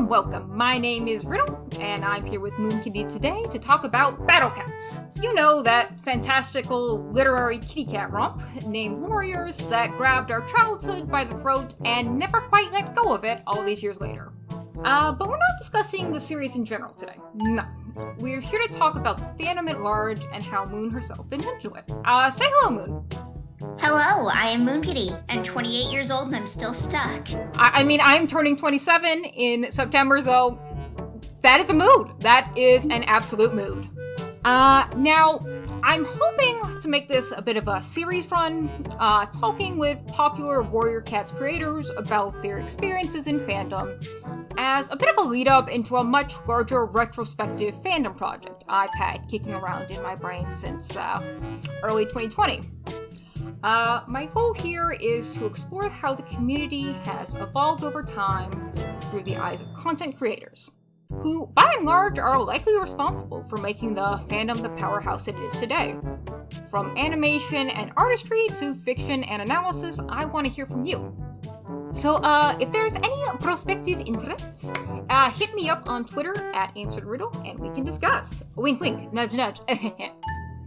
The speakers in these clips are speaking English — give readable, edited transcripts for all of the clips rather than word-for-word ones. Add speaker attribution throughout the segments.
Speaker 1: Welcome. My name is Riddle, and I'm here with Moonkitti today to talk about battle cats. You know, that fantastical literary kitty cat romp named warriors that grabbed our childhood by the throat and never quite let go of it all these years later. But we're not discussing the series in general today. No. We're here to talk about the fandom at large and how Moon herself fits into it. Say hello, Moon.
Speaker 2: Hello, I am Moonkitti. I'm 28 years old and I'm still stuck.
Speaker 1: I mean, I'm turning 27 in September, so that is a mood. That is an absolute mood. Now, I'm hoping to make this a bit of a series run, talking with popular Warrior Cats creators about their experiences in fandom, as a bit of a lead-up into a much larger retrospective fandom project I've had kicking around in my brain since early 2020. My goal here is to explore how the community has evolved over time through the eyes of content creators, who, by and large, are likely responsible for making the fandom the powerhouse it is today. From animation and artistry to fiction and analysis, I want to hear from you. So, if there's any prospective interests, hit me up on Twitter @AnsweredRiddle and we can discuss. Wink, wink, nudge, nudge.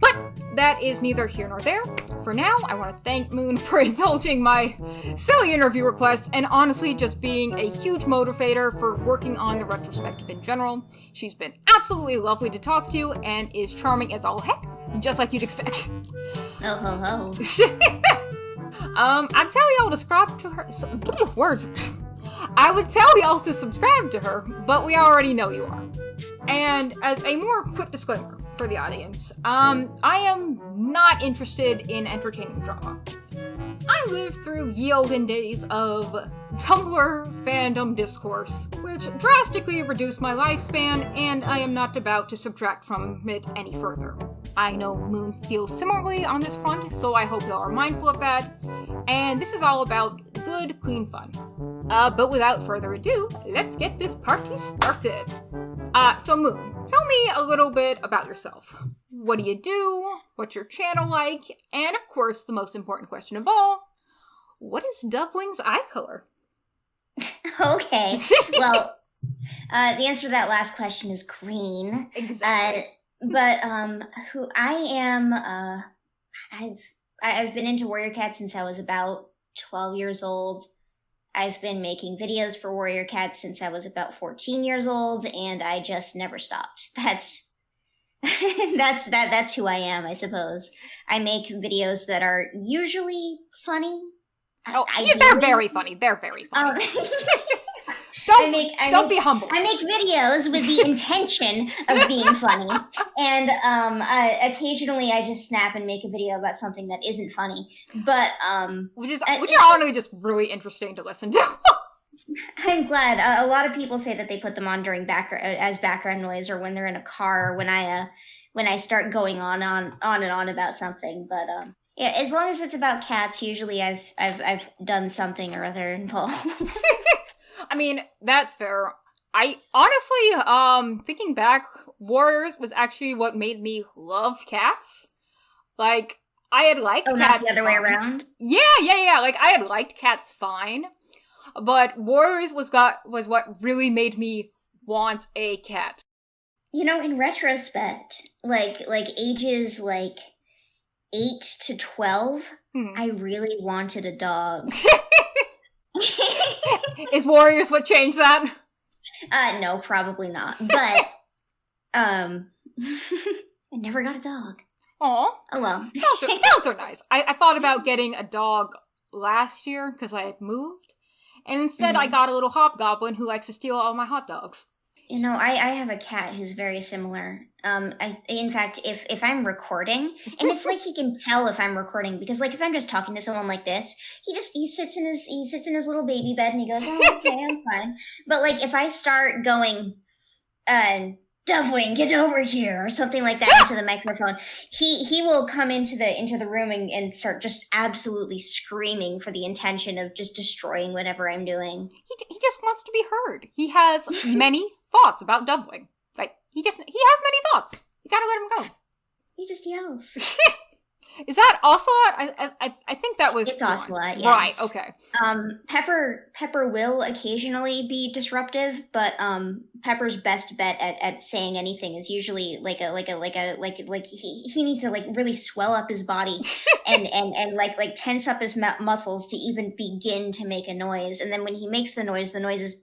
Speaker 1: But that is neither here nor there. For now, I want to thank Moon for indulging my silly interview request and honestly just being a huge motivator for working on the retrospective in general. She's been absolutely lovely to talk to and is charming as all heck, just like you'd expect.
Speaker 2: Oh ho ho.
Speaker 1: I'd tell y'all to subscribe to her. Words. I would tell y'all to subscribe to her, but we already know you are. And as a more quick disclaimer for the audience, I am not interested in entertaining drama. I lived through ye olden days of Tumblr fandom discourse, which drastically reduced my lifespan, and I am not about to subtract from it any further. I know Moon feels similarly on this front, so I hope y'all are mindful of that, and this is all about good, clean fun. But without further ado, let's get this party started. So Moon, tell me a little bit about yourself. What do you do? What's your channel like? And of course, the most important question of all, what is Dovewing's eye color?
Speaker 2: Okay. Well, the answer to that last question is green.
Speaker 1: Exactly.
Speaker 2: But who I am, I've been into Warrior Cats since I was about 12 years old. I've been making videos for Warrior Cats since I was about 14 years old, and I just never stopped. That's who I am, I suppose. I make videos that are usually funny.
Speaker 1: They're very funny. They're very funny. Don't be humble.
Speaker 2: I make videos with the intention of being funny, and occasionally I just snap and make a video about something that isn't funny. But
Speaker 1: which is honestly just really interesting to listen to.
Speaker 2: I'm glad. A lot of people say that they put them on during background noise, or when they're in a car, or when I start going on and on about something. But yeah, as long as it's about cats, usually I've done something or other involved.
Speaker 1: I mean, that's fair. I honestly, thinking back, Warriors was actually what made me love cats. Like, I had liked cats
Speaker 2: not the other way around?
Speaker 1: Yeah. Like, I had liked cats fine, but Warriors was what really made me want a cat.
Speaker 2: You know, in retrospect, like ages 8 to 12, I really wanted a dog.
Speaker 1: Is Warriors what changed that?
Speaker 2: No, probably not. But I never got a dog.
Speaker 1: Aw.
Speaker 2: Oh well.
Speaker 1: Dogs are nice. I thought about getting a dog last year because I had moved, and instead I got a little hobgoblin who likes to steal all my hot dogs.
Speaker 2: You know, I have a cat who's very similar. In fact, if I'm recording, and it's like he can tell if I'm recording, because like if I'm just talking to someone like this, he sits in his little baby bed and he goes, "Oh, okay, I'm fine." But like if I start going, Dovewing, get over here, or something like that into the microphone, he will come into the room and start just absolutely screaming for the intention of just destroying whatever I'm doing.
Speaker 1: He just wants to be heard. He has many thoughts about Dovewing. Like he has many thoughts. You gotta let him go.
Speaker 2: He just yells.
Speaker 1: Is that Ocelot? I think that was
Speaker 2: It's Ocelot, yes.
Speaker 1: Right, okay.
Speaker 2: Pepper will occasionally be disruptive, but Pepper's best bet at saying anything is usually like he needs to like really swell up his body and like tense up his muscles to even begin to make a noise, and then when he makes the noise is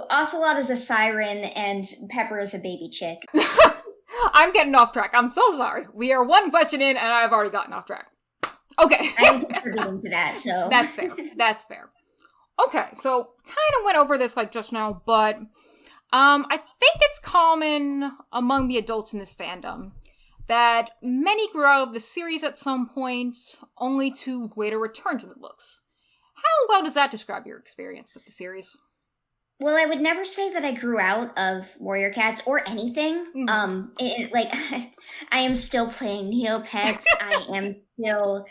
Speaker 2: Ocelot is a siren and Pepper is a baby chick.
Speaker 1: I'm getting off track. I'm so sorry. We are one question in, and I've already gotten off track. Okay.
Speaker 2: I'm contributing to that, so.
Speaker 1: That's fair. That's fair. Okay, so kind of went over this like just now, but I think it's common among the adults in this fandom that many grew out of the series at some point, only to later return to the books. How well does that describe your experience with the series?
Speaker 2: Well, I would never say that I grew out of Warrior Cats or anything. I am still playing Neopets. I am still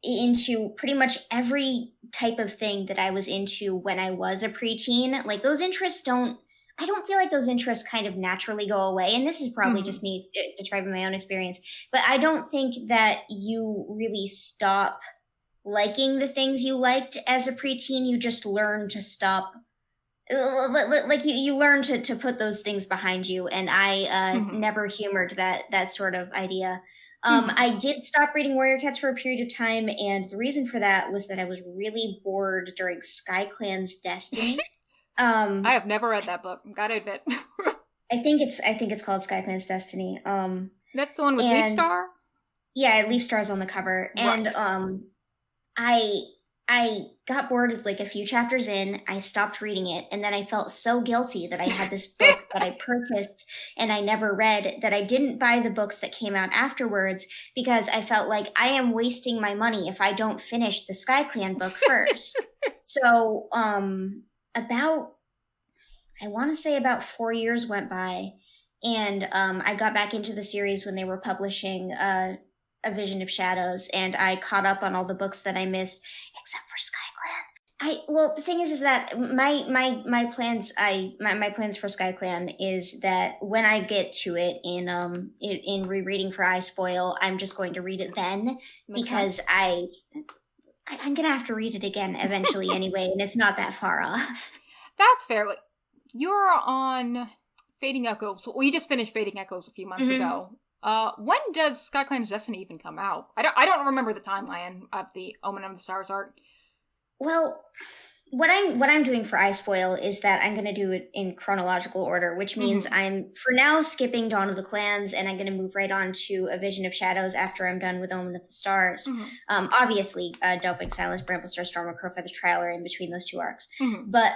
Speaker 2: into pretty much every type of thing that I was into when I was a preteen. Like, those interests I don't feel like those interests kind of naturally go away. And this is probably just me describing my own experience. But I don't think that you really stop liking the things you liked as a preteen. You just learn to stop. Like you learn to put those things behind you, and I never humored that sort of idea. I did stop reading Warrior Cats for a period of time, and the reason for that was that I was really bored during SkyClan's Destiny.
Speaker 1: I have never read that book. Gotta admit.
Speaker 2: I think it's called SkyClan's Destiny.
Speaker 1: That's the one with Leafstar?
Speaker 2: Yeah, Leafstar's on the cover, right. And I got bored with like a few chapters in, I stopped reading it, and then I felt so guilty that I had this book that I purchased and I never read, that I didn't buy the books that came out afterwards, because I felt like I am wasting my money if I don't finish the SkyClan book first. So I want to say about 4 years went by, and I got back into the series when they were publishing A Vision of Shadows, and I caught up on all the books that I missed, except for SkyClan. Well, the thing is that my plans for SkyClan is that when I get to it in rereading for iSpoil, I'm just going to read it then. Makes because sense. I'm gonna have to read it again eventually anyway, and it's not that far off.
Speaker 1: That's fair. You're on Fading Echoes. Well, you just finished Fading Echoes a few months ago. When does SkyClan's Destiny even come out? I don't remember the timeline of the Omen of the Stars arc.
Speaker 2: Well, what I'm doing for iSpoil is that I'm going to do it in chronological order, which means I'm for now skipping Dawn of the Clans, and I'm going to move right on to A Vision of Shadows after I'm done with Omen of the Stars. Obviously, Delphic Silence, Bramblestar Storm, and Crowfeather Trial are in between those two arcs. But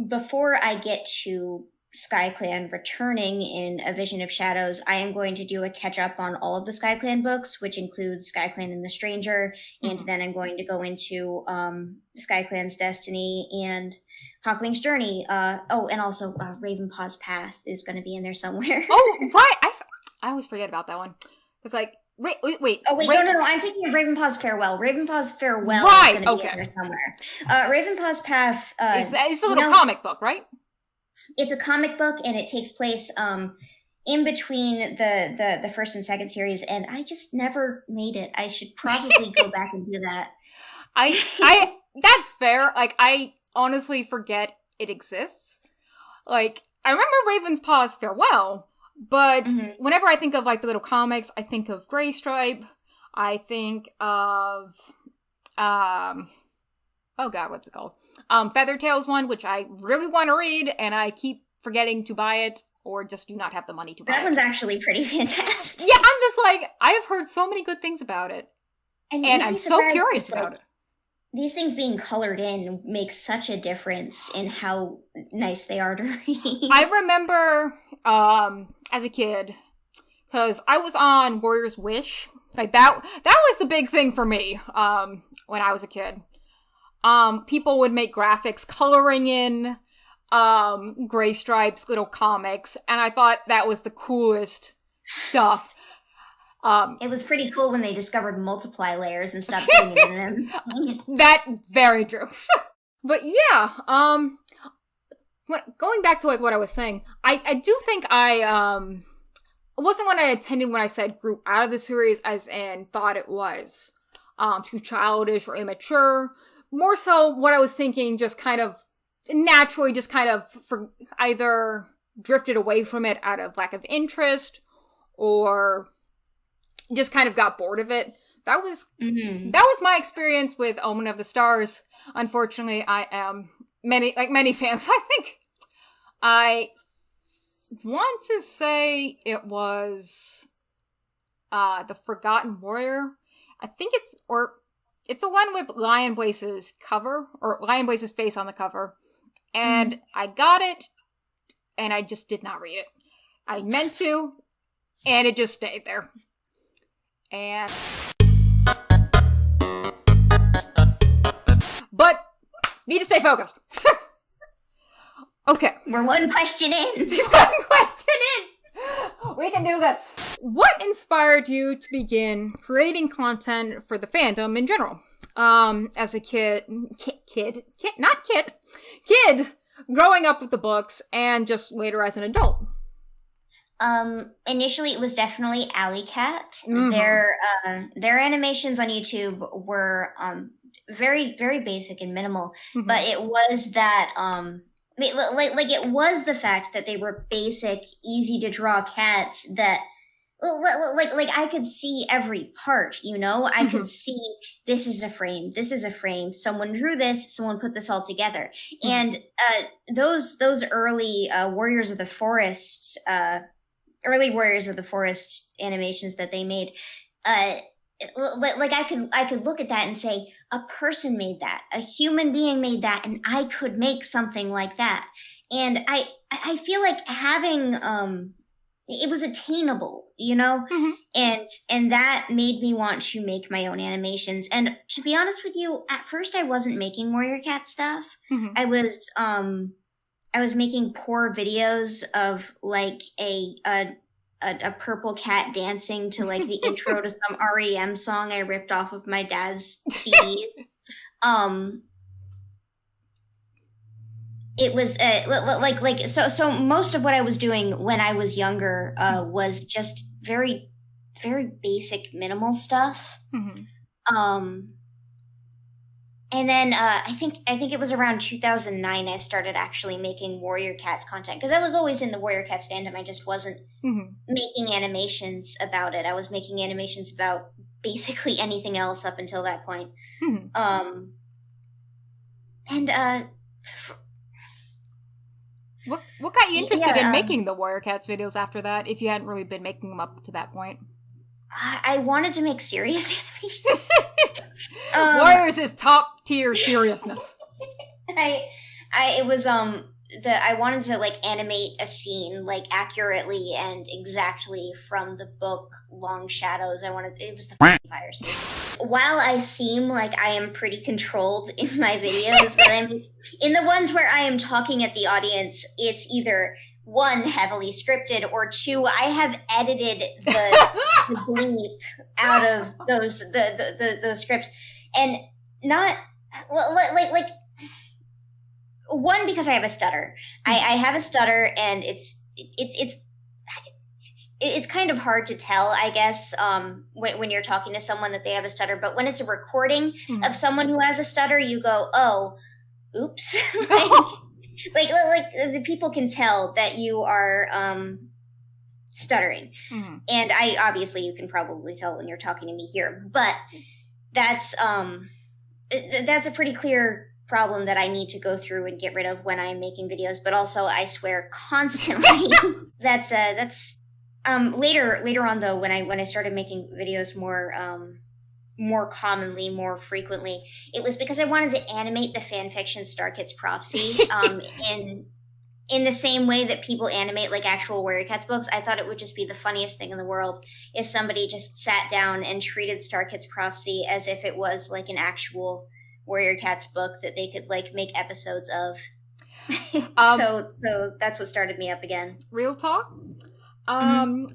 Speaker 2: before I get to SkyClan returning in A Vision of Shadows, I am going to do a catch-up on all of the SkyClan books, which includes SkyClan and the Stranger, and then I'm going to go into SkyClan's Destiny and Hawkwing's Journey. And also Ravenpaw's Path is going to be in there somewhere.
Speaker 1: Oh, right! I always forget about that one. It's like, wait.
Speaker 2: Oh, wait, no, I'm thinking of Ravenpaw's Farewell. Ravenpaw's Farewell
Speaker 1: right,
Speaker 2: is going to be in there somewhere. Ravenpaw's Path...
Speaker 1: it's a little comic book, right?
Speaker 2: It's a comic book, and it takes place in between the first and second series, and I just never made it. I should probably go back and do that.
Speaker 1: I that's fair. Like, I honestly forget it exists. Like, I remember Ravenpaw's Farewell, but whenever I think of like the little comics, I think of Grey Stripe. I think of oh god, what's it called? Feathertail's one, which I really want to read, and I keep forgetting to buy it, or just do not have the money to buy it.
Speaker 2: That one's actually pretty fantastic.
Speaker 1: Yeah, I'm just like, I have heard so many good things about it, and I'm so curious about it.
Speaker 2: These things being colored in makes such a difference in how nice they are to read.
Speaker 1: I remember, as a kid, because I was on Warrior's Wish, like that was the big thing for me, when I was a kid. People would make graphics coloring in Gray Stripe's little comics, and I thought that was the coolest stuff.
Speaker 2: It was pretty cool when they discovered multiply layers and stuff in them.
Speaker 1: That very true. But yeah, going back to like what I was saying, I do think wasn't what I intended when I said grew out of the series, as in thought it was too childish or immature. More so what I was thinking just kind of naturally just kind of either drifted away from it out of lack of interest or just kind of got bored of it. That was my experience with Omen of the Stars. Unfortunately, I am many fans. I think I want to say it was The Forgotten Warrior. I think it's the one with Lion Blaze's cover, or Lion Blaze's face on the cover. And I got it, and I just did not read it. I meant to, and it just stayed there. And but need to stay focused. Okay.
Speaker 2: We're one question in.
Speaker 1: One question in. We can do this. What inspired you to begin creating content for the fandom in general? As a kid, growing up with the books, and just later as an adult.
Speaker 2: Initially it was definitely Alley Cat. Their animations on YouTube were very, very basic and minimal, but it was that it was the fact that they were basic, easy to draw cats that like I could see every part, you know? I could see this is a frame, someone drew this, someone put this all together. And those early Warriors of the Forest animations that they made, like I could look at that and say, a person made that, a human being made that, and I could make something like that. And I feel like having it was attainable, you know? And that made me want to make my own animations. And to be honest with you, at first I wasn't making Warrior Cat stuff. I was making poor videos of like a purple cat dancing to like the intro to some REM song I ripped off of my dad's CDs. It was so most of what I was doing when I was younger was just very, very basic, minimal stuff. And then I think it was around 2009 I started actually making Warrior Cats content, because I was always in the Warrior Cats fandom. I just wasn't making animations about it. I was making animations about basically anything else up until that point.
Speaker 1: What got you interested in making the Warrior Cats videos after that, if you hadn't really been making them up to that point?
Speaker 2: I wanted to make serious animations.
Speaker 1: Warriors is top tier seriousness.
Speaker 2: I wanted to like animate a scene like accurately and exactly from the book Long Shadows. It was the fire scene. While I seem like I am pretty controlled in my videos, but in the ones where I am talking at the audience, it's either one, heavily scripted, or two, I have edited the bleep out of those scripts, and not like one, because I have a stutter. I have a stutter, and it's kind of hard to tell, I guess, when you're talking to someone that they have a stutter. But when it's a recording of someone who has a stutter, you go, oh, oops. like the people can tell that you are stuttering. And obviously you can probably tell when you're talking to me here, but that's a pretty clear problem that I need to go through and get rid of when I'm making videos. But also I swear constantly. that's later on though, when I started making videos more commonly, more frequently, it was because I wanted to animate the fanfiction Star Kids Prophecy in the same way that people animate like actual Warrior Cats books. I thought it would just be the funniest thing in the world if somebody just sat down and treated Star Kids Prophecy as if it was like an actual Warrior Cats book that they could like make episodes of. So that's what started me up again.
Speaker 1: Real talk? God,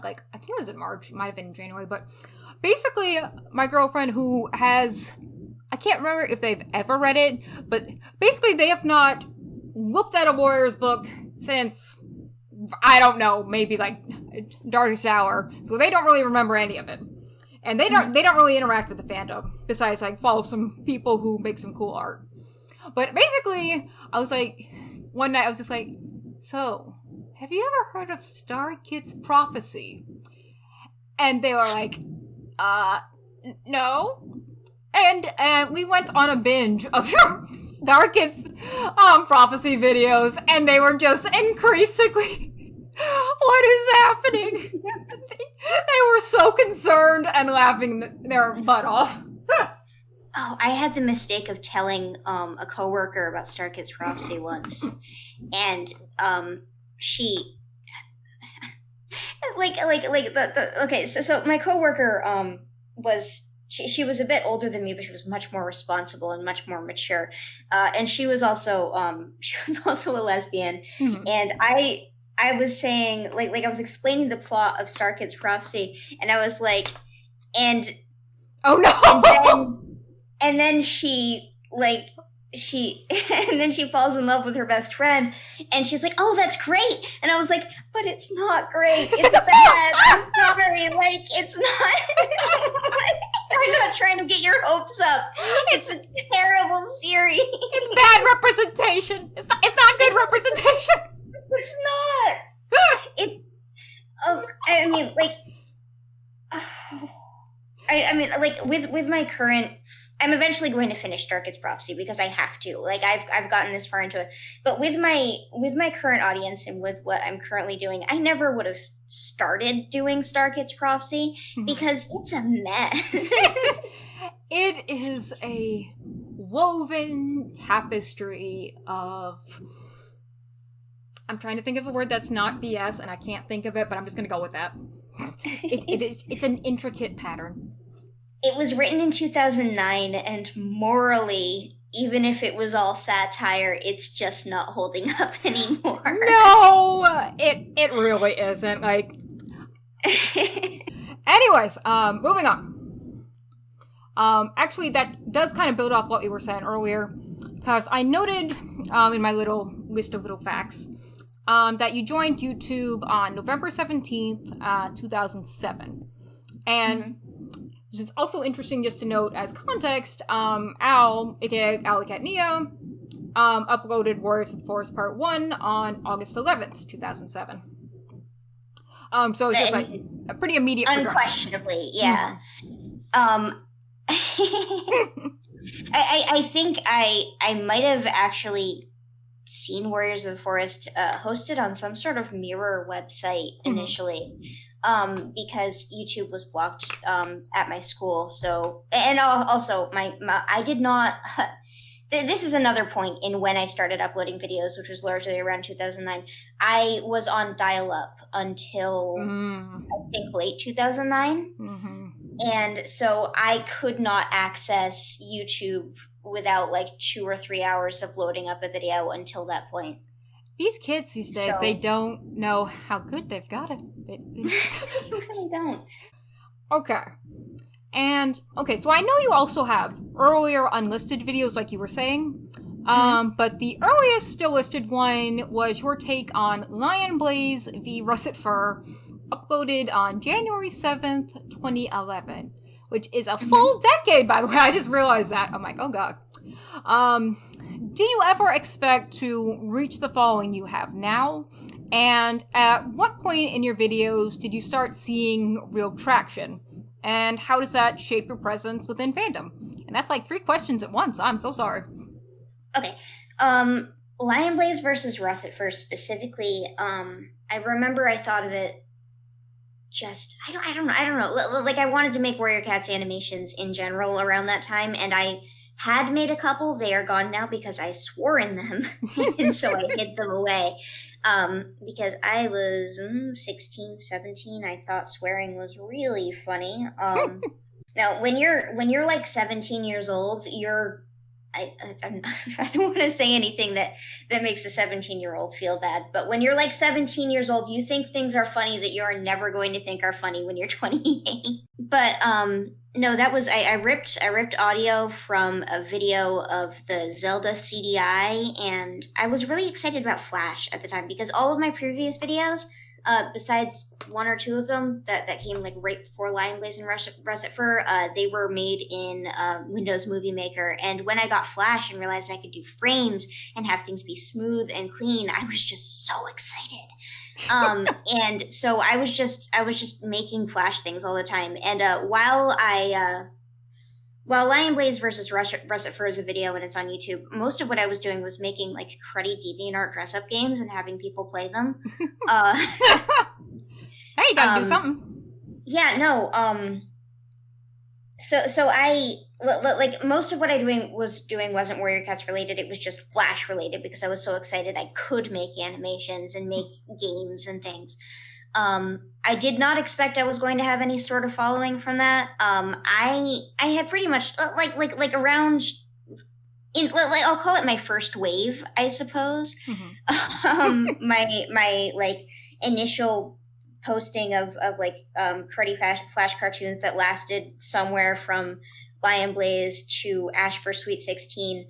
Speaker 1: like I think it was in March, it might have been in January, but basically my girlfriend, who has, I can't remember if they've ever read it, but basically they have not looked at a Warriors book since I don't know, maybe like Darkest Hour. So they don't really remember any of it. And they don't really interact with the fandom, besides like follow some people who make some cool art. But basically, I was like, one night I was just like, so, have you ever heard of Star Kid's Prophecy? And they were like, no. And we went on a binge of Star Kid's Prophecy videos, and they were just increasingly, what is happening? They were so concerned and laughing their butt off.
Speaker 2: Oh, I had the mistake of telling a coworker about Star Kid's Prophecy once, and she okay. So my coworker was she was a bit older than me, but she was much more responsible and much more mature, and she was also a lesbian, and I was saying like I was explaining the plot of Star Kid's Prophecy, and I was like, and
Speaker 1: oh no.
Speaker 2: And then she and then she falls in love with her best friend, and she's like, "Oh, that's great." And I was like, "But it's not great. It's bad. I'm sorry. Like, it's not. I'm not trying to get your hopes up. It's a terrible series.
Speaker 1: It's bad representation. It's not good representation.
Speaker 2: It's not. It's. I mean, like. I mean, like with my current. I'm eventually going to finish Star Kid's Prophecy because I have to. Like I've gotten this far into it. But with my current audience and with what I'm currently doing, I never would have started doing Star Kid's Prophecy because it's a mess.
Speaker 1: It is a woven tapestry of, I'm trying to think of a word that's not BS, and I can't think of it, but I'm just going to go with that. It's an intricate pattern.
Speaker 2: It was written in 2009, and morally, even if it was all satire, it's just not holding up anymore.
Speaker 1: No, it really isn't. Like, anyways, moving on. Actually, that does kind of build off what you were saying earlier, because I noted in my little list of little facts that you joined YouTube on November 17th, 2007, and. Which is also interesting just to note as context, Al, aka Alley Cat Nia, uploaded Warriors of the Forest Part 1 on August 11th, 2007. So it's just like a pretty immediate
Speaker 2: unquestionably, yeah. I think I might have actually seen Warriors of the Forest hosted on some sort of mirror website initially. Because YouTube was blocked at my school. So, and also my I did not. This is another point in when I started uploading videos, which was largely around 2009. I was on dial-up until I think late 2009, and so I could not access YouTube without like 2 or 3 hours of loading up a video until that point.
Speaker 1: These kids these days, they don't know how good they've got it. They
Speaker 2: really don't.
Speaker 1: Okay. And, okay, so I know you also have earlier unlisted videos like you were saying, but the earliest still listed one was your take on Lion Blaze v. Russet Fur, uploaded on January 7th, 2011, which is a full decade, by the way. I just realized that. I'm like, oh god. Do you ever expect to reach the following you have now? And at what point in your videos did you start seeing real traction? And how does that shape your presence within fandom? And that's like 3 questions at once. I'm so sorry.
Speaker 2: Okay. Lion Blaze versus Russet Fur specifically, I remember I thought of it just, I don't know. Like I wanted to make Warrior Cats animations in general around that time, and I had made a couple. They are gone now because I swore in them, and so I hid them away. Because I was 16, 17, I thought swearing was really funny. Now, when you're like 17 years old, you're I don't want to say anything that makes a 17-year-old feel bad, but when you're like 17 years old, you think things are funny that you're never going to think are funny when you're 28. But no, that was I ripped audio from a video of the Zelda CDI, and I was really excited about Flash at the time because all of my previous videos, besides one or two of them that came like right before Lion Blaze and Russet Fur, they were made in Windows Movie Maker. And when I got Flash and realized I could do frames and have things be smooth and clean, I was just so excited. And so I was just making Flash things all the time. And while Lion Blaze versus Russet Fur is a video and it's on YouTube, most of what I was doing was making like cruddy DeviantArt dress-up games and having people play them.
Speaker 1: Hey, you gotta do something.
Speaker 2: Yeah, no. So I like most of what I was doing wasn't Warrior Cats related. It was just Flash related because I was so excited I could make animations and make games and things. I did not expect I was going to have any sort of following from that. I had pretty much like around in like I'll call it my first wave, I suppose. Mm-hmm. My like initial posting of like cruddy Flash cartoons that lasted somewhere from Lion Blaze to Ash for Sweet 16.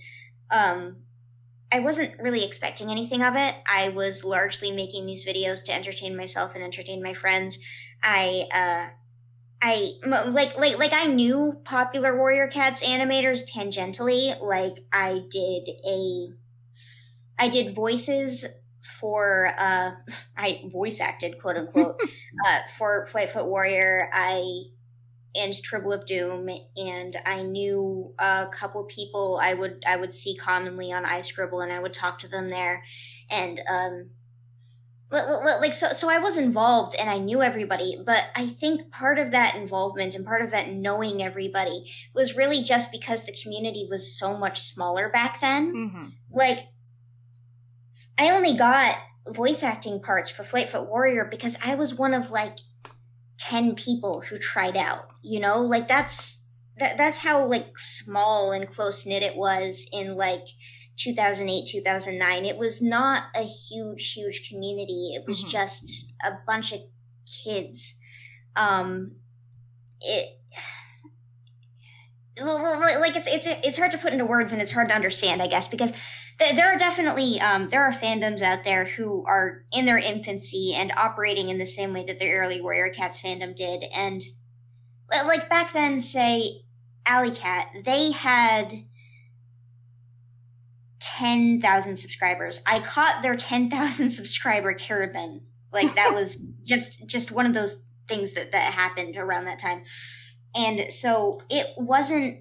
Speaker 2: I wasn't really expecting anything of it. I was largely making these videos to entertain myself and entertain my friends. I knew popular Warrior Cats animators tangentially. Like I did voices for I voice acted, quote unquote, for Flightfoot Warrior and Tribble of Doom, and I knew a couple people I would see commonly on iScribble, and I would talk to them there, and so I was involved and I knew everybody, but I think part of that involvement and part of that knowing everybody was really just because the community was so much smaller back then. Mm-hmm. Like I only got voice acting parts for Flightfoot Warrior because I was one of like 10 people who tried out, you know, like that's how like small and close knit it was in like 2008, 2009. It was not a huge community. It was mm-hmm. just a bunch of kids. It's hard to put into words and it's hard to understand, I guess, because there are definitely there are fandoms out there who are in their infancy and operating in the same way that the early Warrior Cats fandom did. And like back then, say Alley Cat, they had 10,000 subscribers. I caught their 10,000 subscriber Caribin. Like that was just one of those things that happened around that time. And so it wasn't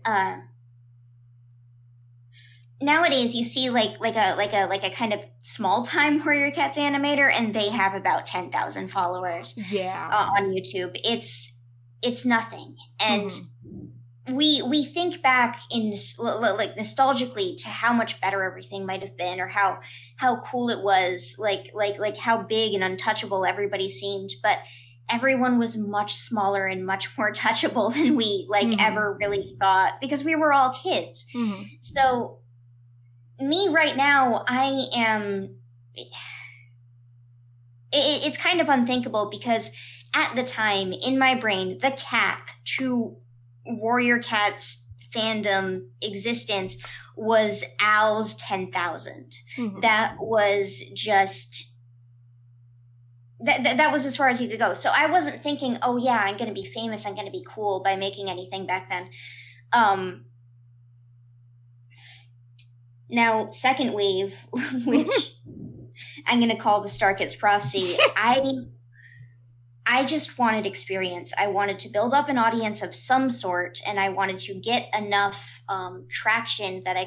Speaker 2: nowadays you see like a kind of small time Warrior Cats animator and they have about 10,000 followers. Yeah. On YouTube. It's nothing. And we think back in like nostalgically to how much better everything might have been or how cool it was, like how big and untouchable everybody seemed, but everyone was much smaller and much more touchable than we ever really thought because we were all kids. Mm-hmm. So me right now, I am it's kind of unthinkable because at the time in my brain, the cap to Warrior Cats fandom existence was Al's 10,000. Mm-hmm. That was just that was as far as he could go. So I wasn't thinking, oh yeah, I'm going to be famous, I'm going to be cool by making anything back then. Now, second wave, which I'm going to call the Star Kids Prophecy, I just wanted experience. I wanted to build up an audience of some sort, and I wanted to get enough traction that I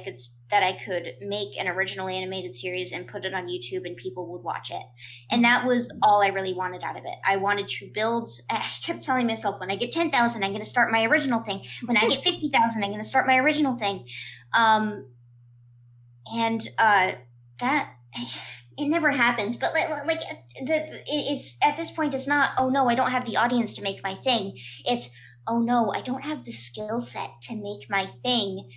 Speaker 2: could make an original animated series and put it on YouTube and people would watch it. And that was all I really wanted out of it. I wanted to build, I kept telling myself, when I get 10,000, I'm going to start my original thing. When I get 50,000, I'm going to start my original thing. That it never happened, but it's at this point, it's not, oh no, I don't have the audience to make my thing. It's, oh no, I don't have the skill set to make my thing.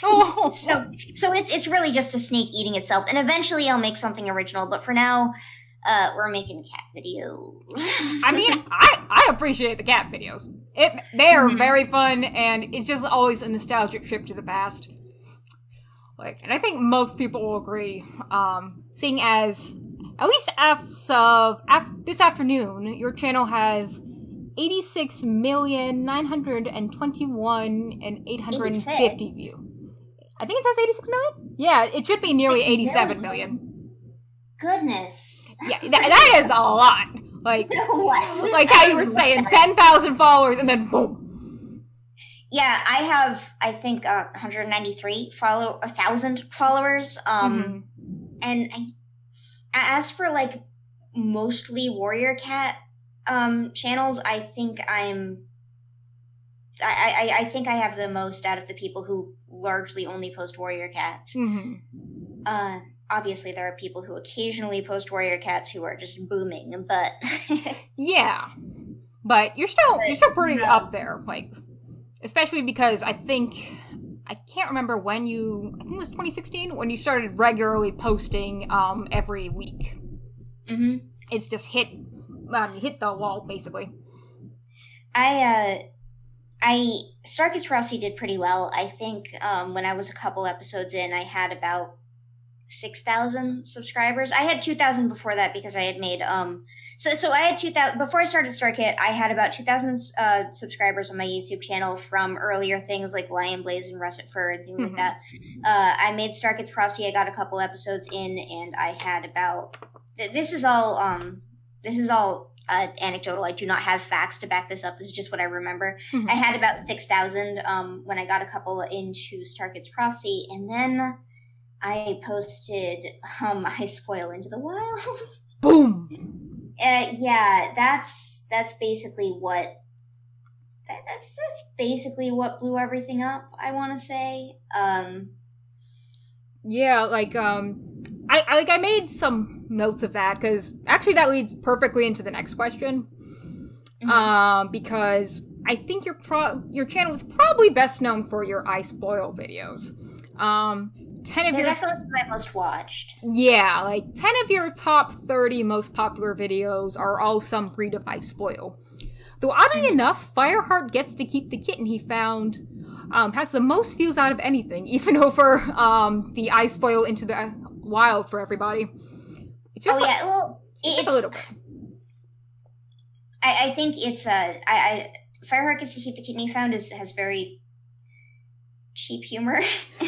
Speaker 1: Oh.
Speaker 2: So it's really just a snake eating itself. And eventually I'll make something original. But for now, we're making cat videos.
Speaker 1: I mean, I appreciate the cat videos. They are very fun, and it's just always a nostalgic trip to the past. And I think most people will agree, seeing as, at least as of this afternoon, your channel has 86,921,850 views. I think it says 86 million? Yeah, it should be nearly 87 million.
Speaker 2: Goodness.
Speaker 1: Yeah, that is a lot. Like how you were saying, 10,000 followers, and then boom.
Speaker 2: Yeah, I have, I think, 1,000 followers. And as for, mostly Warrior Cat channels, I think I think I have the most out of the people who largely only post Warrior Cats. Obviously, there are people who occasionally post Warrior Cats who are just booming, but...
Speaker 1: Yeah. But you're still pretty up there, especially because I can't remember when I think it was 2016, when you started regularly posting every week. Mm-hmm. It's just hit the wall, basically.
Speaker 2: Starkist Rossi did pretty well. I think when I was a couple episodes in, I had about 6,000 subscribers. I had 2,000 before that because I had made so I had 2,000 before I started Starkit. I had about 2,000 subscribers on my YouTube channel from earlier things like Lion Blaze and Russet Fur and things like that. I made Starkit's Prophecy. I got a couple episodes in, and I had about. This is all anecdotal. I do not have facts to back this up. This is just what I remember. Mm-hmm. I had about 6,000 when I got a couple into Starkit's Prophecy, and then I posted I Spoil Into the Wild.
Speaker 1: Boom.
Speaker 2: Yeah, that's basically what that's basically what blew everything up, I want to say.
Speaker 1: Yeah, I made some notes of that because actually that leads perfectly into the next question. Mm-hmm. Because I think your channel is probably best known for your I Spoil videos. 10 of
Speaker 2: They're definitely my most watched.
Speaker 1: Yeah, 10 of your top 30 most popular videos are all some breed of I Spoil. Though oddly enough, Fireheart Gets to Keep the Kitten he found has the most views out of anything, even over the I Spoil Into the Wild for everybody. It's just just a little bit.
Speaker 2: I think it's Fireheart Gets to Keep the Kitten he found has very cheap humor,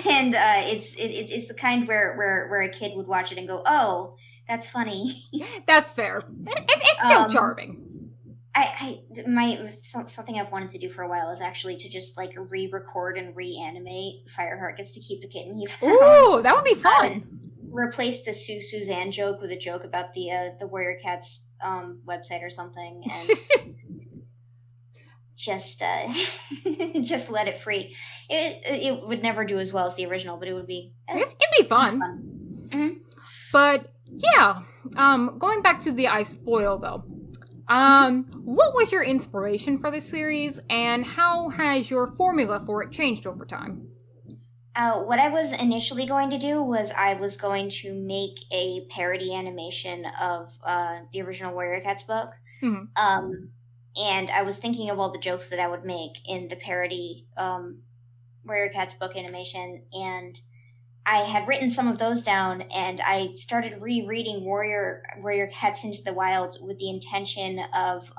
Speaker 2: and it's the kind where a kid would watch it and go, "Oh, that's funny."
Speaker 1: That's fair. It's still charming.
Speaker 2: Something I've wanted to do for a while is actually to just re-record and reanimate Fireheart Gets to Keep the Kitten he found.
Speaker 1: Ooh, that would be fun.
Speaker 2: Replace the Suzanne joke with a joke about the Warrior Cats website or something, and just let it free. It would never do as well as the original, but it would be
Speaker 1: it'd be fun. Mm-hmm. But yeah, going back to the I Spoil though, what was your inspiration for this series, and how has your formula for it changed over time?
Speaker 2: What I was initially going to do was I was going to make a parody animation of the original Warrior Cats book. Mm-hmm. And I was thinking of all the jokes that I would make in the parody Warrior Cats book animation, and I had written some of those down, and I started rereading Warrior Cats Into the Wild with the intention of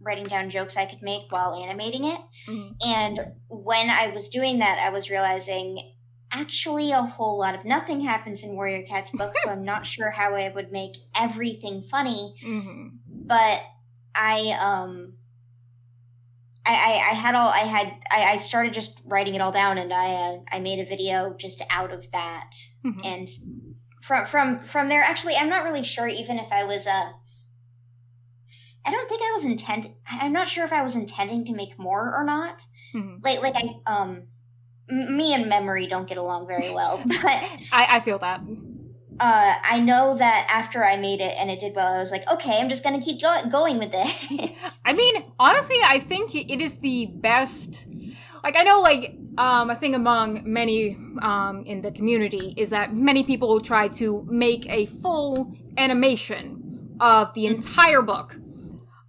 Speaker 2: writing down jokes I could make while animating it. Mm-hmm. And when I was doing that, I was realizing actually a whole lot of nothing happens in Warrior Cats book, so I'm not sure how I would make everything funny. Mm-hmm. But I started just writing it all down, and I made a video just out of that. Mm-hmm. And from there, actually, I'm not really sure even if I was I'm not sure if I was intending to make more or not. Mm-hmm. Me and memory don't get along very well, but
Speaker 1: I feel that.
Speaker 2: I know that after I made it and it did well, I was like, okay, I'm just gonna keep going with this.
Speaker 1: I mean, honestly, I think it is the best. Like, I know, like, a thing among many in the community is that many people will try to make a full animation of the entire book.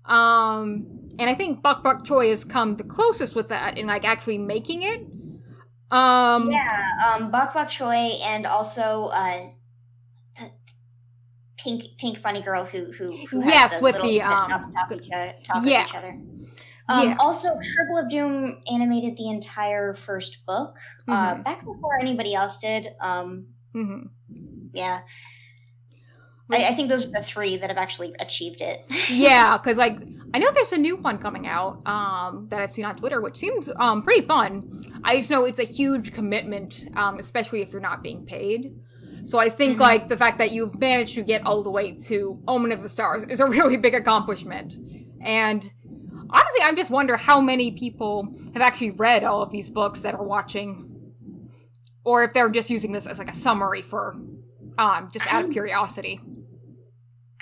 Speaker 1: And I think Bok Bok Choi has come the closest with that in, like, actually making it.
Speaker 2: Bok Bok Choi and also the pink bunny girl who
Speaker 1: yes,
Speaker 2: has the
Speaker 1: with
Speaker 2: little
Speaker 1: the
Speaker 2: top of each other. Also, Triple of Doom animated the entire first book back before anybody else did. Yeah. I think those are the three that have actually achieved it.
Speaker 1: Yeah, because, like, I know there's a new one coming out that I've seen on Twitter, which seems pretty fun. I just know it's a huge commitment, especially if you're not being paid. So I think, like, the fact that you've managed to get all the way to Omen of the Stars is a really big accomplishment. And honestly, I just wonder how many people have actually read all of these books that are watching, or if they're just using this as, like, a summary for, just out of curiosity.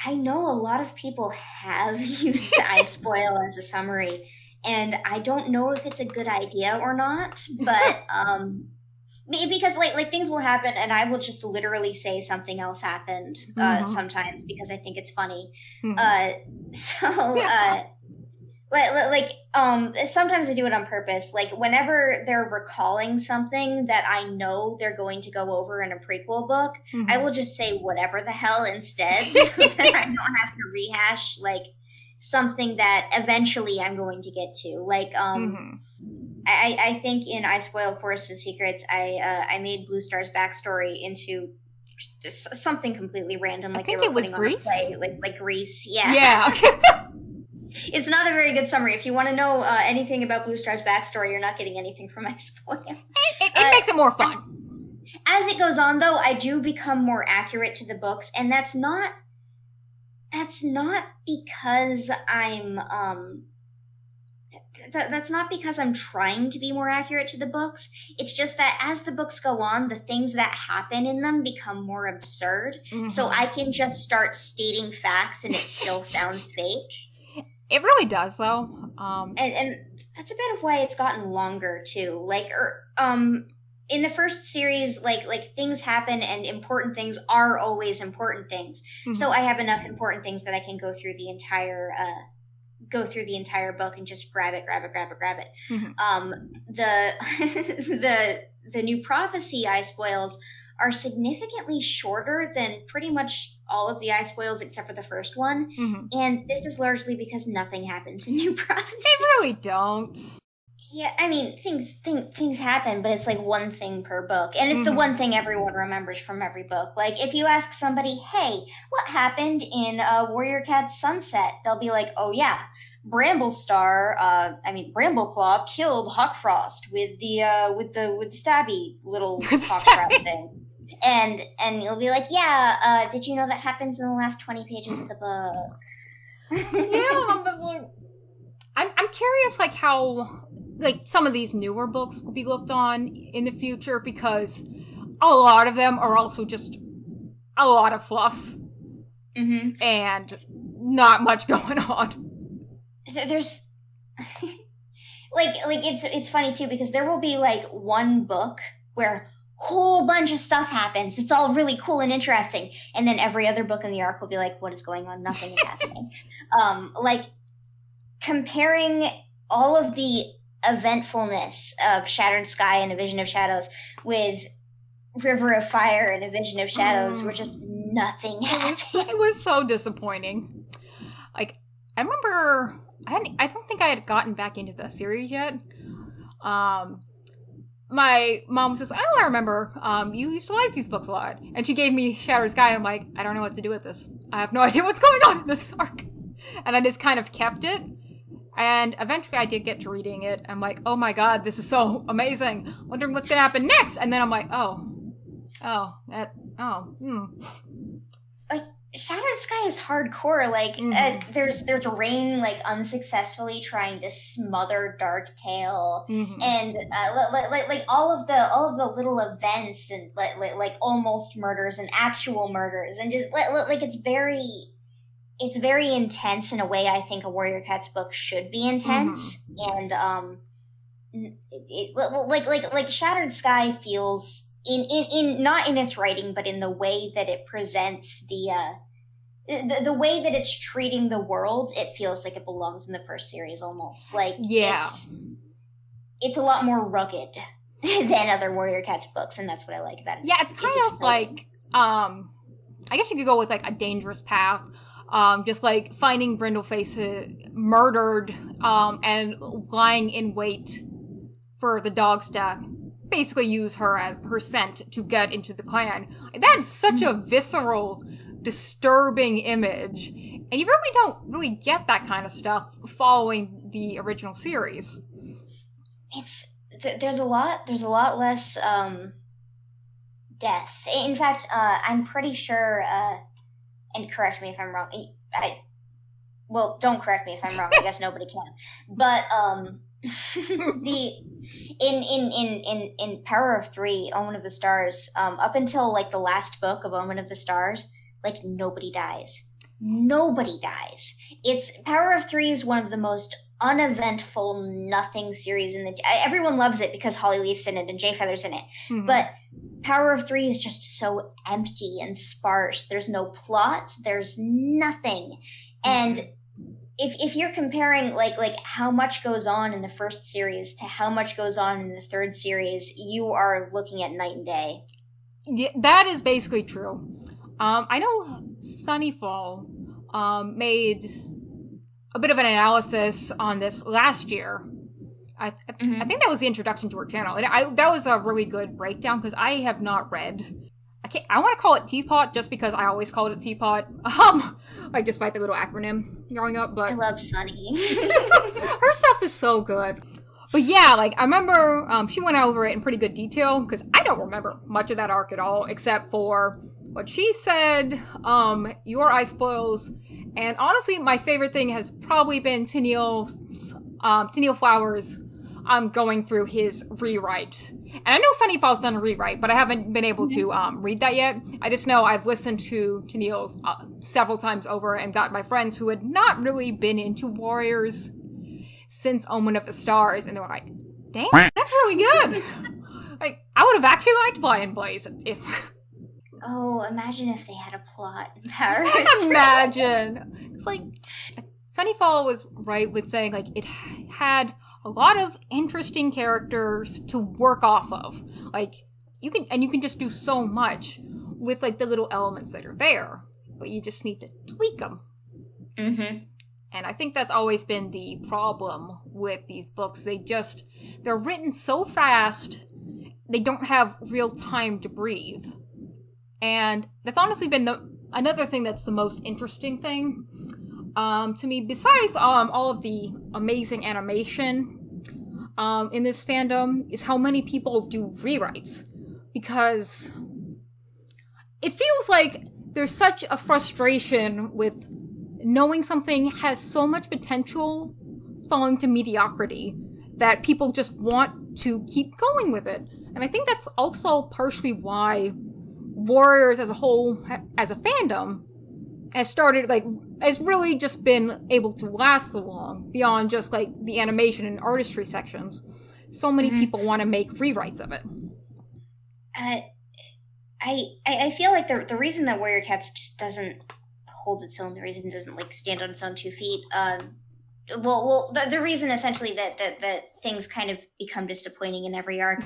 Speaker 2: I know a lot of people have used I Spoil as a summary, and I don't know if it's a good idea or not, but, because like things will happen and I will just literally say something else happened sometimes because I think it's funny. Sometimes I do it on purpose. Like, whenever they're recalling something that I know they're going to go over in a prequel book, I will just say whatever the hell instead, so that I don't have to rehash, like, something that eventually I'm going to get to. Like, I think in I Spoiled Forest of Secrets, I made Blue Star's backstory into just something completely random. Like,
Speaker 1: I think it was Grease?
Speaker 2: Like Grease, yeah.
Speaker 1: Yeah, okay.
Speaker 2: It's not a very good summary. If you want to know anything about Blue Star's backstory, you're not getting anything from my spoil.
Speaker 1: It makes it more fun.
Speaker 2: As it goes on, though, I do become more accurate to the books, and that's not because I'm that's not because I'm trying to be more accurate to the books. It's just that as the books go on, the things that happen in them become more absurd. So I can just start stating facts and it still sounds fake.
Speaker 1: It really does, though.
Speaker 2: And that's a bit of why it's gotten longer, too. Like, in the first series, like things happen and important things are always important things. So I have enough important things that I can go through the entire book and just grab it. The new prophecy I Spoils are significantly shorter than pretty much all of the I Spoils except for the first one. And this is largely because nothing happens in New Prophecy.
Speaker 1: They really don't.
Speaker 2: Yeah, I mean, things happen, but it's like one thing per book. And it's the one thing everyone remembers from every book. Like, if you ask somebody, hey, what happened in Warrior Cat's Sunset? They'll be like, oh yeah, Brambleclaw killed Hawkfrost with the stabby little hawkstrap thing. And you'll be like, yeah, did you know that happens in the last 20 pages of the book?
Speaker 1: Yeah, I'm curious, like, how, like, some of these newer books will be looked on in the future, because a lot of them are also just a lot of fluff. And not much going on.
Speaker 2: There's like it's funny too, because there will be like one book where whole bunch of stuff happens. It's all really cool and interesting, and then every other book in the arc will be like, what is going on? Nothing is happening. Like, comparing all of the eventfulness of Shattered Sky and A Vision of Shadows with River of Fire and A Vision of Shadows, were just nothing happening.
Speaker 1: It was so disappointing. Like, I remember, I don't think I had gotten back into the series yet. My mom was just, I remember, you used to like these books a lot. And she gave me Shattered Sky. I'm like, I don't know what to do with this. I have no idea what's going on in this arc. And I just kind of kept it. And eventually I did get to reading it. I'm like, oh my god, this is so amazing. Wondering what's going to happen next. And then I'm like,
Speaker 2: Shattered Sky is hardcore. Like, there's Rain like unsuccessfully trying to smother Dark Tail, and like all of the little events and like almost murders and actual murders, and just like it's very intense in a way I think a Warrior Cats book should be intense, and like Shattered Sky feels in not in its writing, but in the way that it presents the way that it's treating the world, it feels like it belongs in the first series almost. Like, it's a lot more rugged than other Warrior Cats books, and that's what I like about it.
Speaker 1: Yeah, it's kind of like, I guess you could go with like A Dangerous Path. Just like finding Brindleface murdered and lying in wait for the dogs to basically use her as her scent to get into the clan. That's such a visceral, disturbing image, and you really don't really get that kind of stuff following the original series.
Speaker 2: There's a lot less death. In fact, I'm pretty sure, and correct me if I'm wrong. Well, don't correct me if I'm wrong. I guess nobody can. But in Power of Three, Omen of the Stars, up until like the last book of Omen of the Stars, like nobody dies. Nobody dies. It's Power of Three is one of the most uneventful nothing series in the. Everyone loves it because Holly Leaf's in it and Jay Feather's in it, but Power of Three is just so empty and sparse. There's no plot. There's nothing, and if you're comparing like how much goes on in the first series to how much goes on in the third series, you are looking at night and day.
Speaker 1: Yeah, that is basically true. I know Sunnyfall made a bit of an analysis on this last year. I think that was the introduction to her channel, and that was a really good breakdown because I have not read. I want to call it Teapot just because I always called it Teapot. Like despite the little acronym growing up, but
Speaker 2: I love Sunny.
Speaker 1: Her stuff is so good. But yeah, like I remember she went over it in pretty good detail because I don't remember much of that arc at all except for what she said. Your Ice Boils, and honestly, my favorite thing has probably been Tennille Flowers. Going through his rewrite. And I know Sunnyfall's done a rewrite, but I haven't been able to read that yet. I just know I've listened to Tennille's several times over and got my friends who had not really been into Warriors since Omen of the Stars, and they were like, dang, that's really good. Like, I would have actually liked Blind Blaze if...
Speaker 2: Oh, imagine if they had a plot in Power.
Speaker 1: Imagine. It's like, Sunnyfall was right with saying, like, it had a lot of interesting characters to work off of. Like, you can just do so much with, like, the little elements that are there, but you just need to tweak them. And I think that's always been the problem with these books. They're written so fast, they don't have real time to breathe. And that's honestly been another thing that's the most interesting thing to me, besides all of the amazing animation in this fandom, is how many people do rewrites. Because it feels like there's such a frustration with knowing something has so much potential falling to mediocrity that people just want to keep going with it. And I think that's also partially why Warriors as a whole, as a fandom, has really just been able to last so long beyond just like the animation and artistry sections. So many people want to make rewrites of it.
Speaker 2: I feel like the reason that Warrior Cats just doesn't hold its own, the reason it doesn't like stand on its own 2 feet, the reason essentially that things kind of become disappointing in every arc,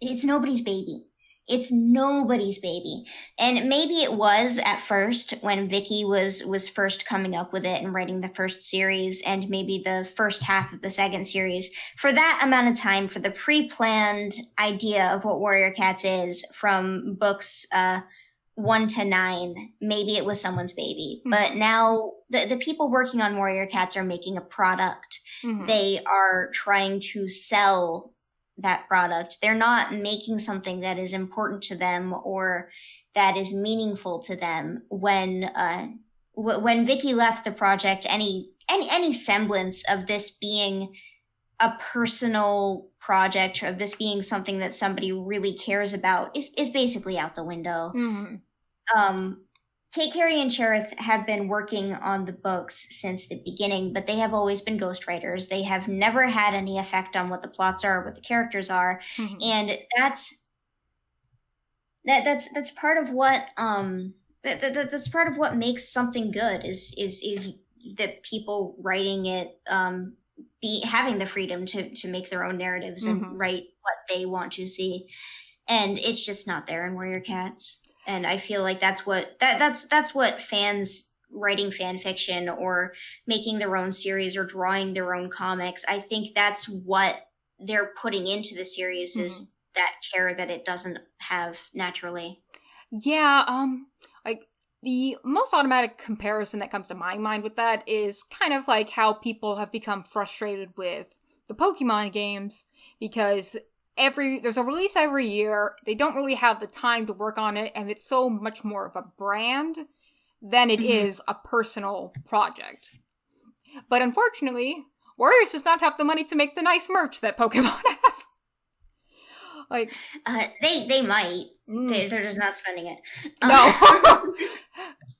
Speaker 2: it's nobody's baby. It's nobody's baby. And maybe it was at first when Vicky was first coming up with it and writing the first series, and maybe the first half of the second series. For that amount of time, for the pre-planned idea of what Warrior Cats is from books 1 to 9, maybe it was someone's baby. But now the people working on Warrior Cats are making a product. They are trying to sell that product. They're not making something that is important to them, or that is meaningful to them. When Vicky left the project, any semblance of this being a personal project, of this being something that somebody really cares about, is basically out the window. Kate, Carey, and Cherith have been working on the books since the beginning, but they have always been ghostwriters. They have never had any effect on what the plots are, what the characters are, and that's part of what that's part of what makes something good is that people writing it having the freedom to make their own narratives and write what they want to see, and it's just not there in Warrior Cats. And I feel like that's what fans writing fan fiction or making their own series or drawing their own comics, I think that's what they're putting into the series is that care that it doesn't have naturally.
Speaker 1: Yeah, like the most automatic comparison that comes to my mind with that is kind of like how people have become frustrated with the Pokemon games because there's a release every year. They don't really have the time to work on it, and it's so much more of a brand than it is a personal project. But unfortunately, Warriors does not have the money to make the nice merch that Pokemon has. Like,
Speaker 2: they might. They're just not spending it.
Speaker 1: No.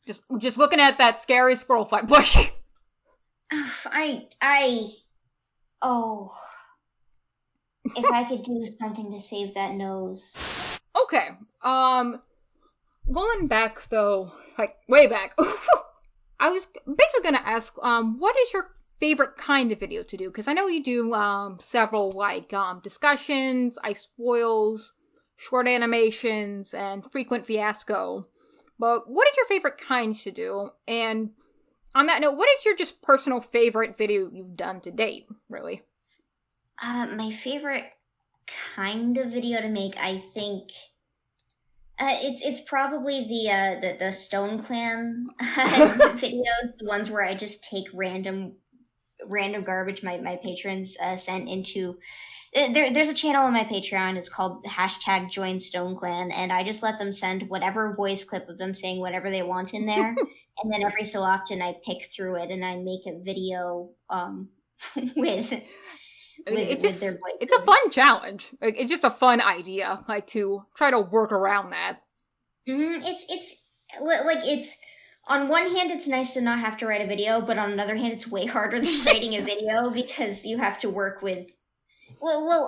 Speaker 1: just looking at that scary squirrel fight bush.
Speaker 2: If I could do something to save that nose.
Speaker 1: Okay. Going back though, like way back, I was basically gonna ask, what is your favorite kind of video to do? Because I know you do several like discussions, ice spoils, short animations, and frequent fiasco. But what is your favorite kind to do? And on that note, what is your just personal favorite video you've done to date, really?
Speaker 2: My favorite kind of video to make, I think, it's probably the Stone Clan videos, the ones where I just take random garbage my patrons sent into. There's a channel on my Patreon. It's called #JoinStoneClan, and I just let them send whatever voice clip of them saying whatever they want in there, and then every so often I pick through it and I make a video with.
Speaker 1: It's a fun challenge. Like, it's just a fun idea, like to try to work around that.
Speaker 2: It's on one hand, it's nice to not have to write a video, but on another hand, it's way harder than writing a video because you have to work with,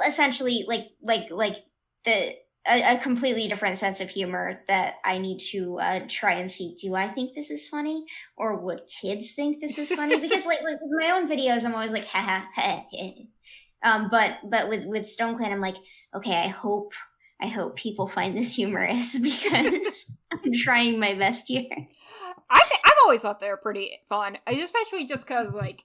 Speaker 2: essentially a completely different sense of humor that I need to try and see. Do I think this is funny, or would kids think this is funny? Because like with my own videos, I'm always like, ha ha ha. But with Stone Clan, I'm like, okay, I hope people find this humorous because I'm trying my best here.
Speaker 1: I've always thought they're pretty fun, especially just because like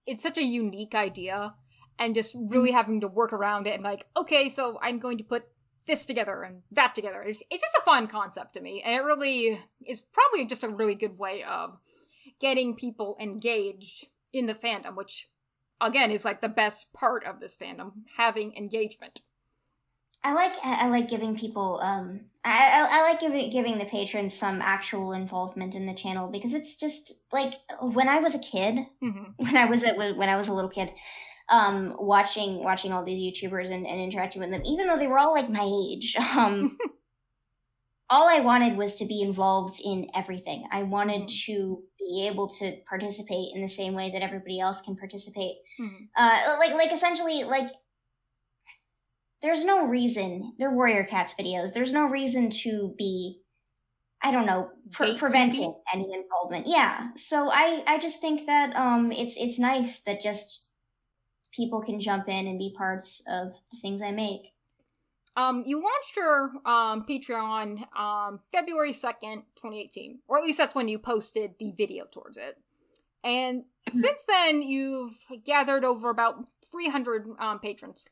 Speaker 1: it's such a unique idea, and just really having to work around it and like, okay, so I'm going to put this together and that together. It's just a fun concept to me, and it really is probably just a really good way of getting people engaged in the fandom, which again is like the best part of this fandom, having engagement.
Speaker 2: I like giving people I like giving the patrons some actual involvement in the channel, because it's just like when I was a kid, when I was a little kid, watching all these YouTubers and interacting with them, even though they were all like my age, all I wanted was to be involved in everything. I wanted to be able to participate in the same way that everybody else can participate. Like essentially, like, there's no reason, they're Warrior Cats videos, there's no reason to be, I don't know, preventing any involvement. Yeah, so I just think that it's nice that just people can jump in and be parts of the things I make.
Speaker 1: You launched your Patreon February 2nd, 2018. Or at least that's when you posted the video towards it. And since then, you've gathered over about 300 patrons.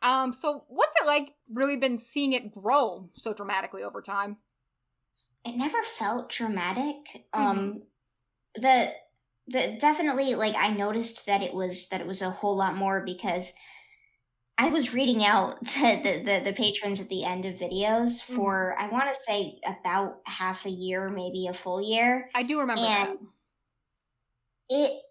Speaker 1: So what's it like really been seeing it grow so dramatically over time?
Speaker 2: It never felt dramatic. The definitely, like, I noticed that it was a whole lot more because I was reading out the patrons at the end of videos for, I want to say, about half a year, maybe a full year.
Speaker 1: I do remember that.
Speaker 2: It,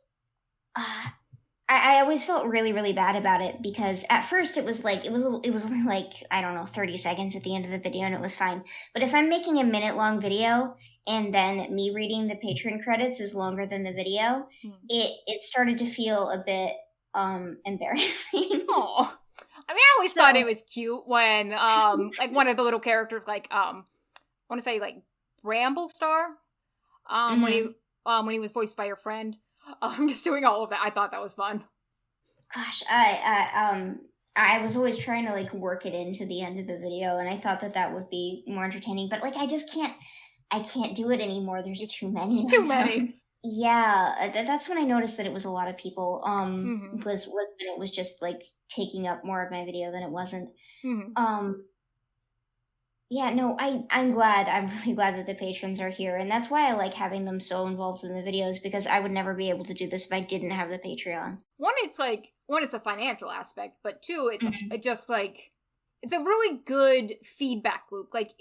Speaker 2: I always felt really, really bad about it because at first it was only like, I don't know, 30 seconds at the end of the video and it was fine. But if I'm making a minute-long video and then me reading the patron credits is longer than the video, it started to feel a bit embarrassing.
Speaker 1: Oh. I mean, I always thought it was cute when, like, one of the little characters, like, I want to say, like, Bramblestar, when he was voiced by your friend, just doing all of that. I thought that was fun.
Speaker 2: Gosh, I was always trying to, like, work it into the end of the video, and I thought that would be more entertaining, but, like, I can't do it anymore. There's too many.
Speaker 1: It's too many.
Speaker 2: Yeah, that's when I noticed that it was a lot of people, was when it was just, like, taking up more of my video than it wasn't. Yeah, no, I'm really glad that the patrons are here, and that's why I like having them so involved in the videos, because I would never be able to do this if I didn't have the Patreon.
Speaker 1: One, it's a financial aspect, but two, it's just like, it's a really good feedback loop. Like,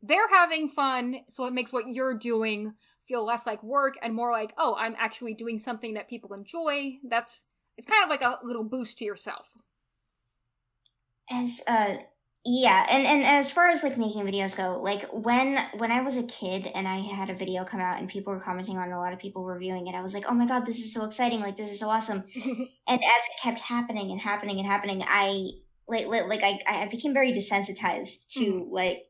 Speaker 1: they're having fun, so it makes what you're doing feel less like work and more like, oh, I'm actually doing something that people enjoy. It's kind of like a little boost to yourself.
Speaker 2: Yeah, and as far as, like, making videos go, like, when I was a kid and I had a video come out and people were commenting on it, a lot of people reviewing it, I was like, oh my god, this is so exciting, like, this is so awesome. And as it kept happening and happening and happening, I became very desensitized to, like,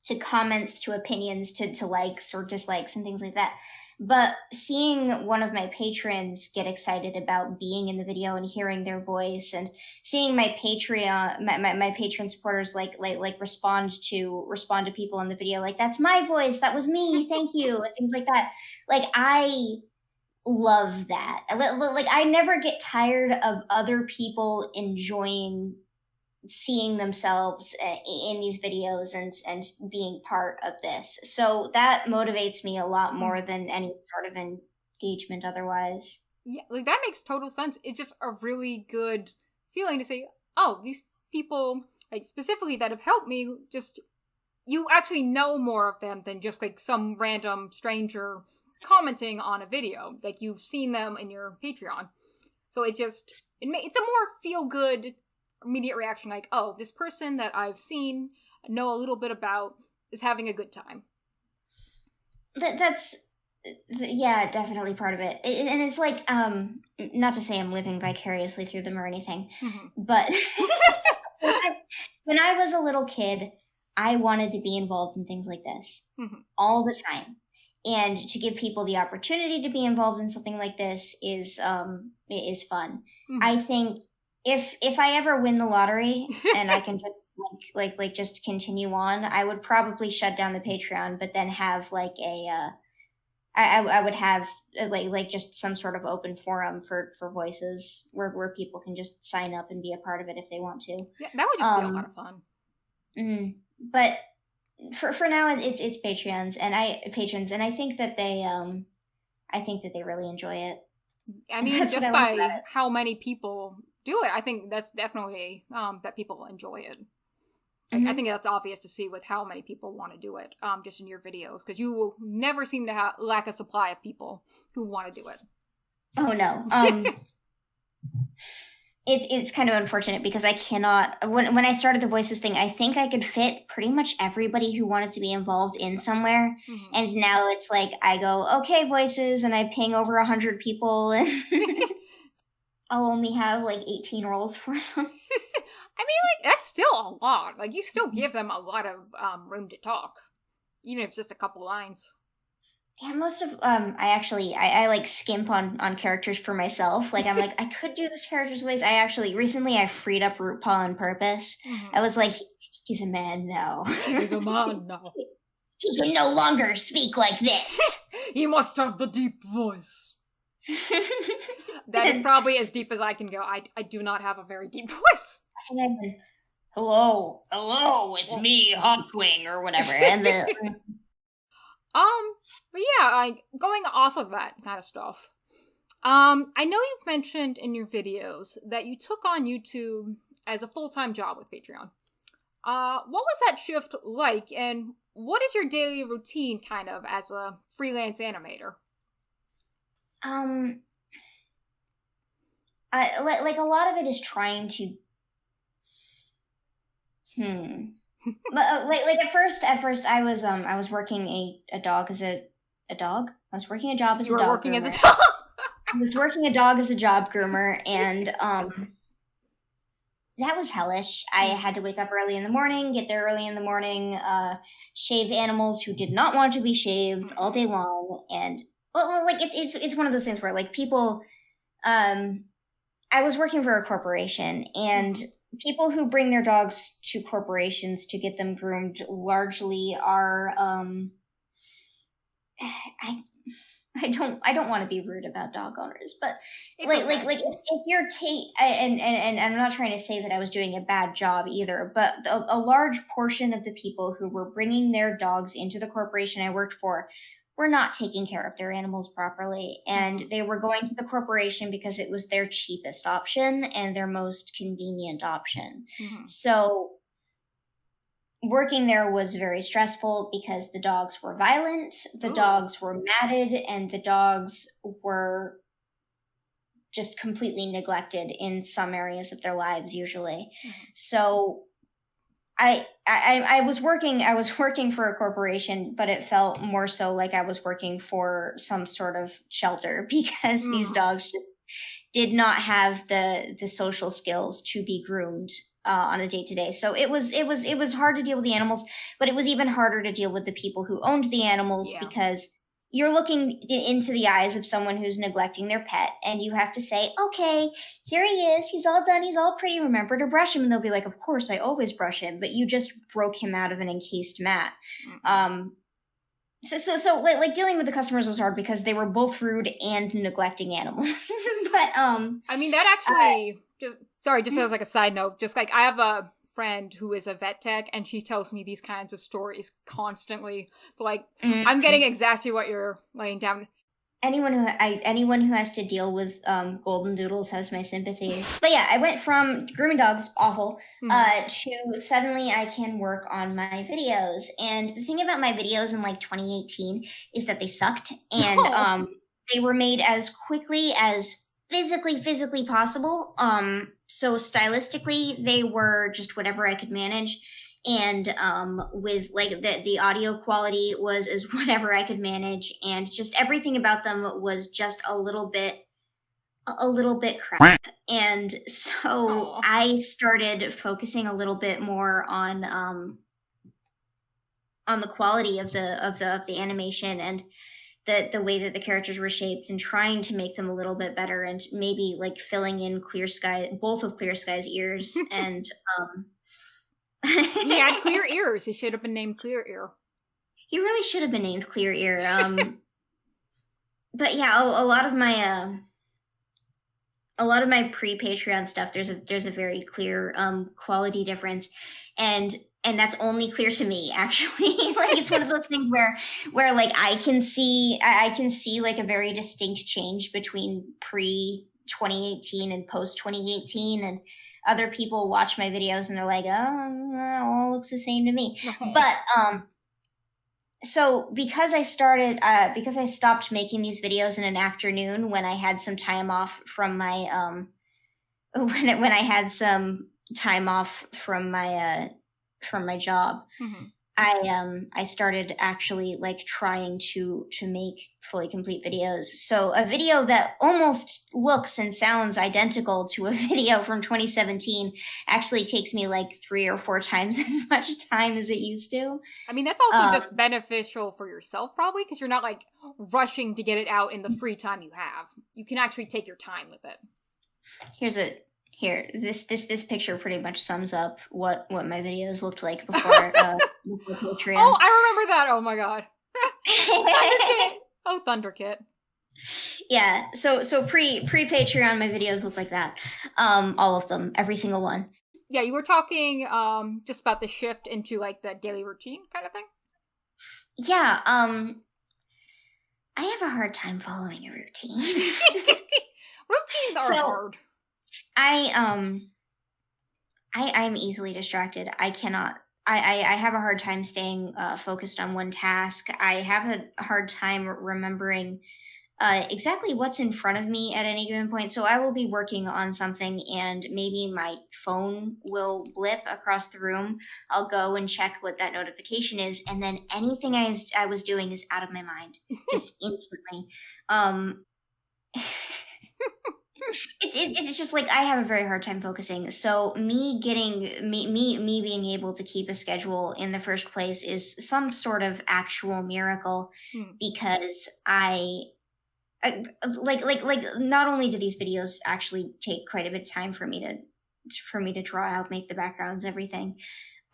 Speaker 2: to comments, to opinions, to likes or dislikes and things like that. But seeing one of my patrons get excited about being in the video and hearing their voice, and seeing my Patreon, my patron supporters like respond to people in the video, like, that's my voice, that was me, thank you, and things like that. Like, I love that. Like, I never get tired of other people enjoying seeing themselves in these videos and being part of this. So that motivates me a lot more than any sort of engagement otherwise.
Speaker 1: Yeah, like, that makes total sense. It's just a really good feeling to say, oh, these people, like, specifically that have helped me, just, you actually know more of them than just, like, some random stranger commenting on a video. Like, you've seen them in your Patreon. So it's just, it's a more feel-good immediate reaction, like, oh, this person that I've seen, know a little bit about, is having a good time.
Speaker 2: That's definitely part of it. And it's like, not to say I'm living vicariously through them or anything, but when I was a little kid, I wanted to be involved in things like this all the time. And to give people the opportunity to be involved in something like this is fun. I think if I ever win the lottery and I can just just continue on, I would probably shut down the Patreon, but then have like I would have like just some sort of open forum for voices where people can just sign up and be a part of it if they want to.
Speaker 1: Yeah, that would just be a lot of fun.
Speaker 2: But for now, it's patrons, and I think that they really enjoy it.
Speaker 1: I mean, just by how many people do it, I think that's definitely that people enjoy it. I think that's obvious to see with how many people want to do it, just in your videos, because you will never seem to lack a supply of people who want to do it.
Speaker 2: Oh no. It's kind of unfortunate because I cannot, when I started the voices thing, I think I could fit pretty much everybody who wanted to be involved in somewhere. And now it's like, I go, okay, voices, and I ping over 100 people, and I'll only have like 18 roles for them.
Speaker 1: I mean, like, that's still a lot. Like, you still give them a lot of room to talk, even if it's just a couple lines.
Speaker 2: Yeah, most of I like skimp on characters for myself. Like, I'm like, I could do this character's voice. Recently I freed up RuPaul on purpose. I was like, he's a man now.
Speaker 1: He's a man now.
Speaker 2: He can no longer speak like this.
Speaker 1: He must have the deep voice. That is probably as deep as I can go. I do not have a very deep voice.
Speaker 2: Hello, it's me, Hawkwing, or whatever. And
Speaker 1: but yeah, going off of that kind of stuff, I know you've mentioned in your videos that you took on YouTube as a full-time job with Patreon. What was that shift like, and what is your daily routine kind of as a freelance animator?
Speaker 2: Like a lot of it is trying to but like at first I was working a dog as a dog. I was working a job as a dog.
Speaker 1: You were working as a dog.
Speaker 2: I was working a dog as a job groomer, and that was hellish. I had to wake up early in the morning, get there early in the morning, shave animals who did not want to be shaved all day long, and like it's one of those things where like people, I was working for a corporation, and people who bring their dogs to corporations to get them groomed largely are I don't want to be rude about dog owners, but
Speaker 1: It's
Speaker 2: like
Speaker 1: okay.
Speaker 2: if you're and I'm not trying to say that I was doing a bad job either, but a large portion of the people who were bringing their dogs into the corporation I worked for were not taking care of their animals properly, and they were going to the corporation because it was their cheapest option and their most convenient option. So working there was very stressful because the dogs were violent, the dogs were matted, and the dogs were just completely neglected in some areas of their lives usually. So I was working for a corporation, but it felt more so like I was working for some sort of shelter because these dogs just did not have the social skills to be groomed on a day-to-day. So it was hard to deal with the animals, but it was even harder to deal with the people who owned the animals because you're looking into the eyes of someone who's neglecting their pet, and you have to say, okay, here he is, he's all done, he's all pretty, remember to brush him. And they'll be like, of course, I always brush him, but you just broke him out of an encased mat. So like dealing with the customers was hard because they were both rude and neglecting animals. But
Speaker 1: I mean, that actually just as like a side note, just like I have a friend who is a vet tech, and she tells me these kinds of stories constantly. So like I'm getting exactly what you're laying down.
Speaker 2: Anyone who has to deal with golden doodles has my sympathy. But yeah, I went from grooming dogs, awful, to suddenly I can work on my videos. And the thing about my videos in like 2018 is that they sucked, and they were made as quickly as physically possible. So stylistically, they were just whatever I could manage. And with like the audio quality was as whatever I could manage, and just everything about them was just a little bit crap. And so I started focusing a little bit more on the quality of the animation and the way that the characters were shaped, and trying to make them a little bit better, and maybe like filling in both of Clear Sky's ears and
Speaker 1: He had clear ears. He should have been named Clear Ear.
Speaker 2: He really should have been named Clear Ear. But yeah, a lot of my pre-Patreon stuff, there's a very clear quality difference, and that's only clear to me, actually. Like it's one of those things where like I can see like a very distinct change between pre-2018 and post-2018, and other people watch my videos and they're like, oh, all looks the same to me. But so because I stopped making these videos in an afternoon when I had some time off from my when I had some time off from my job, I started actually like trying to make fully complete videos. So a video that almost looks and sounds identical to a video from 2017 actually takes me like 3 or 4 times as much time as it used to.
Speaker 1: I mean, that's also just beneficial for yourself, probably, because you're not like rushing to get it out in the free time you have. You can actually take your time with it. This picture pretty much sums up what my videos looked like before Patreon. Oh, I remember that. Oh my god. Thunderkit. Oh, Thunderkit.
Speaker 2: Yeah. So pre-Patreon, my videos look like that. All of them, every single one.
Speaker 1: Yeah, you were talking just about the shift into like the daily routine kind of thing.
Speaker 2: Yeah. I have a hard time following a routine.
Speaker 1: Routines are hard.
Speaker 2: I'm easily distracted. I cannot. I have a hard time staying focused on one task. I have a hard time remembering exactly what's in front of me at any given point. So I will be working on something and maybe my phone will blip across the room. I'll go and check what that notification is. And then anything I was doing is out of my mind just instantly. It's just like I have a very hard time focusing. So me being able to keep a schedule in the first place is some sort of actual miracle because not only do these videos actually take quite a bit of time for me to draw out, make the backgrounds, everything,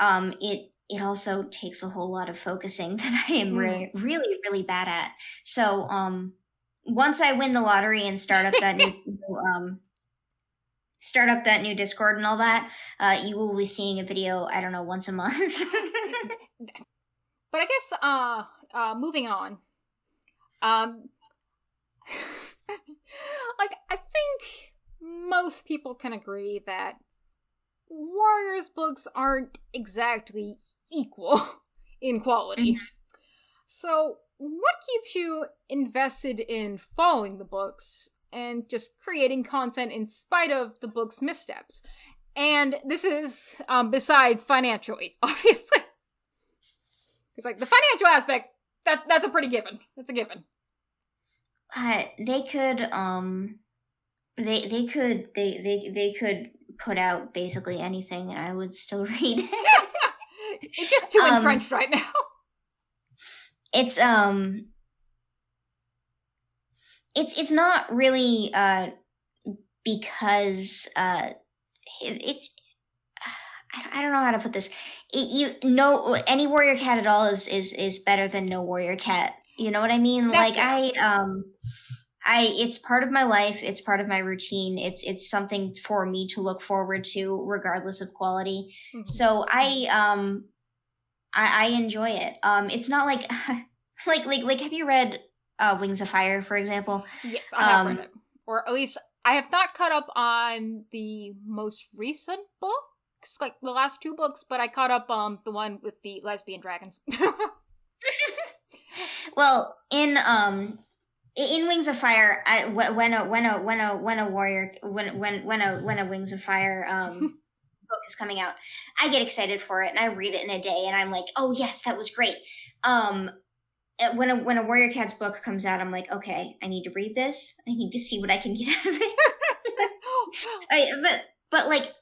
Speaker 2: it also takes a whole lot of focusing that I am really, really bad at. So once I win the lottery and start up that new Discord and all that, you will be seeing a video, I don't know, once a month.
Speaker 1: But I guess moving on. Like, I think most people can agree that Warriors books aren't exactly equal in quality. Mm-hmm. So, what keeps you invested in following the books and just creating content in spite of the book's missteps? And this is besides financially, obviously. Because, like, the financial aspect, that's a pretty given. That's a given.
Speaker 2: They could put out basically anything and I would still read it.
Speaker 1: It's just too entrenched right now.
Speaker 2: It's not really because it's I don't know how to put this. Any warrior cat at all is better than no warrior cat. You know what I mean? That's like fair. It's part of my life. It's part of my routine. It's something for me to look forward to, regardless of quality. Mm-hmm. So I enjoy it. It's not like like have you read Wings of Fire, for example?
Speaker 1: Yes, I have read it. Or at least I have not caught up on the most recent books, like the last two books, but I caught up the one with the lesbian dragons.
Speaker 2: Well, in Wings of Fire, when a Wings of Fire book is coming out, I get excited for it and I read it in a day and I'm like, oh yes, that was great. When a Warrior Cats book comes out, I'm like, okay, I need to read this. I need to see what I can get out of it. But like,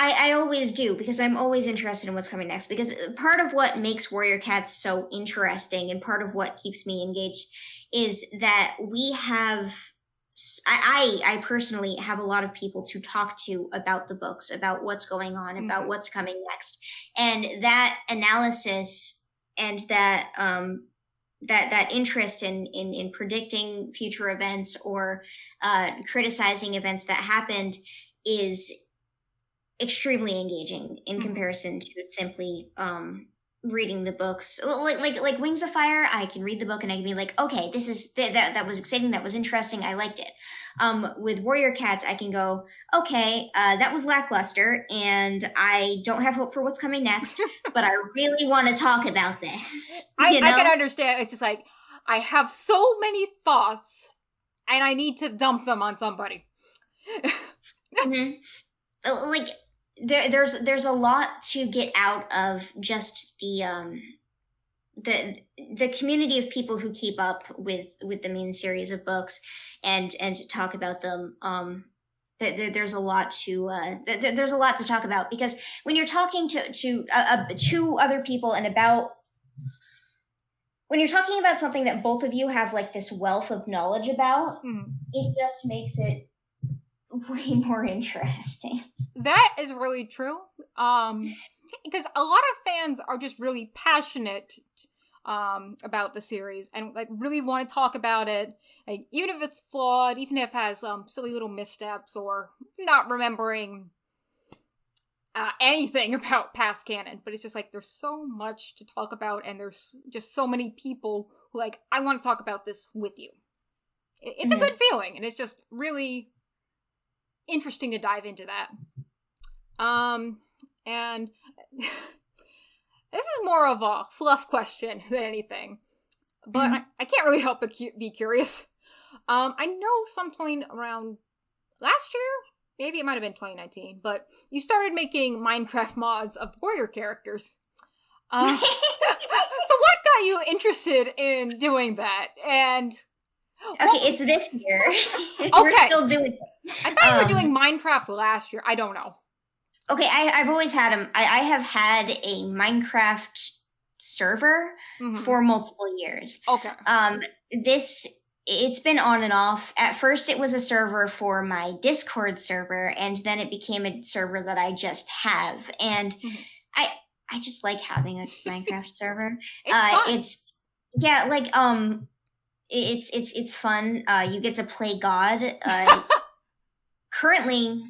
Speaker 2: I always do, because I'm always interested in what's coming next. Because part of what makes Warrior Cats so interesting and part of what keeps me engaged is that we have, I personally have a lot of people to talk to about the books, about what's going on, about what's coming next. And that analysis and that interest in predicting future events or criticizing events that happened is extremely engaging in comparison to simply reading the books. Like Wings of Fire, I can read the book and I can be like, okay, this is that was exciting, that was interesting, I liked it. With Warrior Cats, I can go, okay, that was lackluster and I don't have hope for what's coming next, but I really want to talk about this.
Speaker 1: I can understand. It's just like, I have so many thoughts and I need to dump them on somebody.
Speaker 2: Like, there's a lot to get out of just the community of people who keep up with the main series of books and to talk about them. There's a lot to there's a lot to talk about, because when you're talking to other people and when you're talking about something that both of you have like this wealth of knowledge about, it just makes it way more interesting.
Speaker 1: That is really true. Because a lot of fans are just really passionate about the series and like really want to talk about it, like, even if it's flawed, even if it has silly little missteps or not remembering anything about past canon. But it's just like, there's so much to talk about and there's just so many people who like, I want to talk about this with you. it's a good feeling, and it's just really interesting to dive into that. And this is more of a fluff question than anything, but I can't really help but be curious. I know sometime around last year, maybe it might have been 2019, but you started making Minecraft mods of warrior characters. So what got you interested in doing that? And
Speaker 2: it's this year.
Speaker 1: Okay.
Speaker 2: We're still doing it.
Speaker 1: I thought you were doing Minecraft last year. I don't know.
Speaker 2: Okay, I've always had them. I have had a Minecraft server for multiple years.
Speaker 1: Okay.
Speaker 2: It's been on and off. At first, it was a server for my Discord server, and then it became a server that I just have. And I just like having a Minecraft server.
Speaker 1: It's fun.
Speaker 2: It's fun. You get to play God. Currently,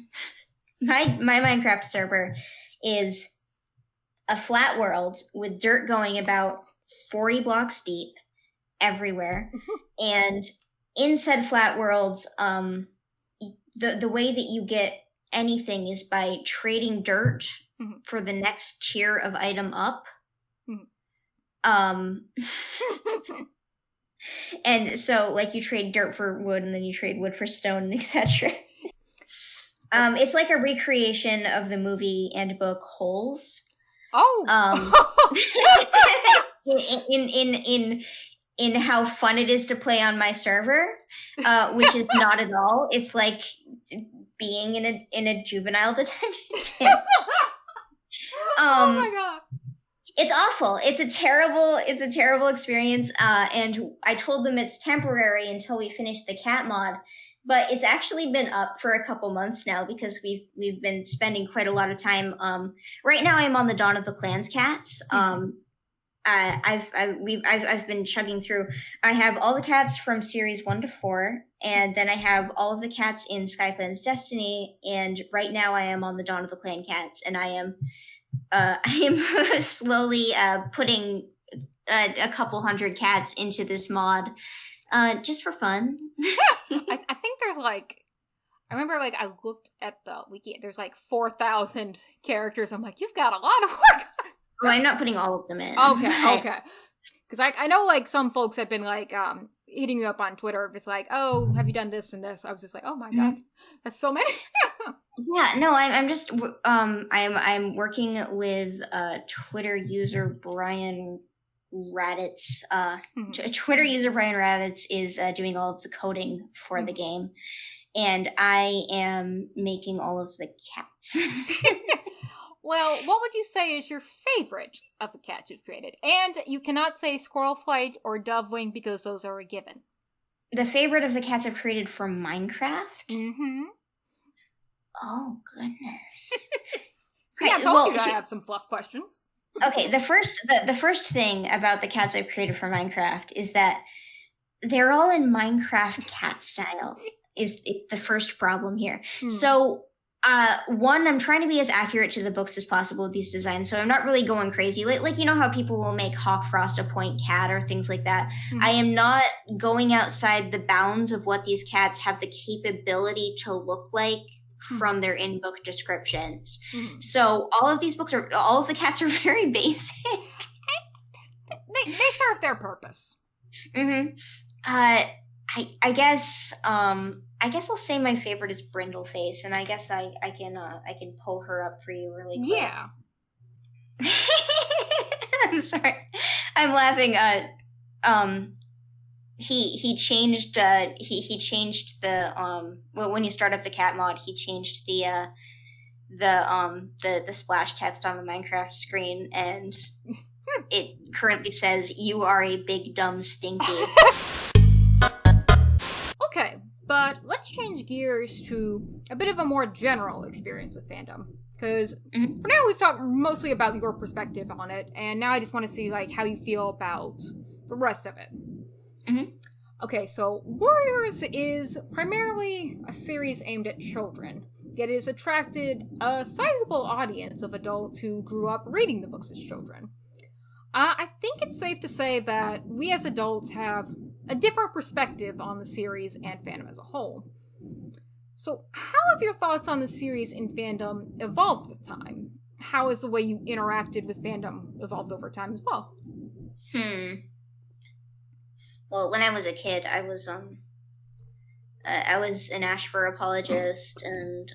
Speaker 2: my Minecraft server is a flat world with dirt going about 40 blocks deep everywhere. And in said flat worlds, the way that you get anything is by trading dirt for the next tier of item up. And so, like, you trade dirt for wood, and then you trade wood for stone, etc. It's like a recreation of the movie and book Holes. In how fun it is to play on my server, which is not at all. It's like being in a juvenile detention camp.
Speaker 1: Oh my god.
Speaker 2: It's awful. It's a terrible experience. And I told them it's temporary until we finish the cat mod, but it's actually been up for a couple months now because we've been spending quite a lot of time. Right now I'm on the Dawn of the Clans cats. I've been chugging through. I have all the cats from series 1 to 4, and then I have all of the cats in SkyClan's Destiny. And right now I am on the Dawn of the Clan cats, and I am slowly putting a couple hundred cats into this mod, just for fun.
Speaker 1: I think there's like, I remember like I looked at the wiki. There's like 4,000 characters. I'm like, you've got a lot of work.
Speaker 2: Well, I'm not putting all of them in.
Speaker 1: Okay. Because I know like some folks have been like hitting you up on Twitter, just like, oh, have you done this and this? I was just like, oh my god, that's so many.
Speaker 2: Yeah, no, I'm just I'm working with Twitter user Brian Raditz. Twitter user Brian Raditz is doing all of the coding for the game, and I am making all of the cats.
Speaker 1: Well, what would you say is your favorite of the cats you've created? And you cannot say squirrel flight or dove wing because those are a given.
Speaker 2: The favorite of the cats I've created for Minecraft?
Speaker 1: Mm-hmm.
Speaker 2: Oh, goodness.
Speaker 1: See, I told you I have some fluff questions.
Speaker 2: Okay, the first thing about the cats I've created for Minecraft is that they're all in Minecraft cat style. Is the first problem here. So... one, I'm trying to be as accurate to the books as possible with these designs, so I'm not really going crazy. Like you know how people will make Hawk Frost a point cat or things like that? I am not going outside the bounds of what these cats have the capability to look like from their in-book descriptions. So all of the cats are very basic.
Speaker 1: They serve their purpose.
Speaker 2: I guess I'll say my favorite is Brindleface, and I guess I can pull her up for you really quick.
Speaker 1: Yeah.
Speaker 2: I'm sorry. I'm laughing. He changed he changed the when you start up the cat mod, he changed the splash text on the Minecraft screen, and it currently says, "You are a big dumb stinky."
Speaker 1: Okay, but let's change gears to a bit of a more general experience with fandom. Because for now we've talked mostly about your perspective on it, and now I just want to see like how you feel about the rest of it. Okay, so Warriors is primarily a series aimed at children, yet it has attracted a sizable audience of adults who grew up reading the books as children. I think it's safe to say that we as adults have a different perspective on the series and fandom as a whole. So, how have your thoughts on the series in fandom evolved with time? How has the way you interacted with fandom evolved over time as well?
Speaker 2: Well, when I was a kid, I was an Ashfur apologist, and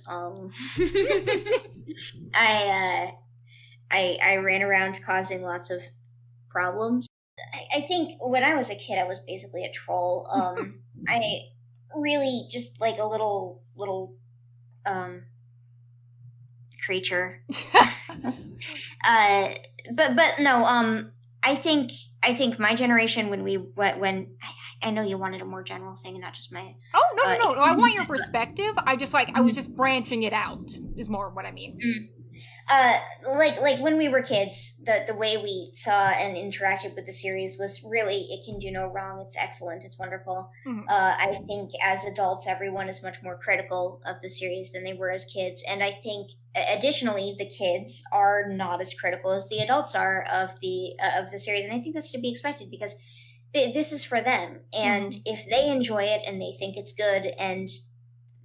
Speaker 2: I ran around causing lots of problems. I think when I was a kid, I was basically a troll. I really just like a little creature. But no. I think my generation when I know you wanted a more general thing and not just my.
Speaker 1: Oh no! I want your perspective. I was just branching it out. Is more what I mean.
Speaker 2: Like when we were kids, the way we saw and interacted with the series was really, it can do no wrong. It's excellent. It's wonderful.
Speaker 1: Mm-hmm.
Speaker 2: I think as adults, everyone is much more critical of the series than they were as kids, and I think additionally, the kids are not as critical as the adults are of the series, and I think that's to be expected because this is for them, and if they enjoy it and they think it's good, and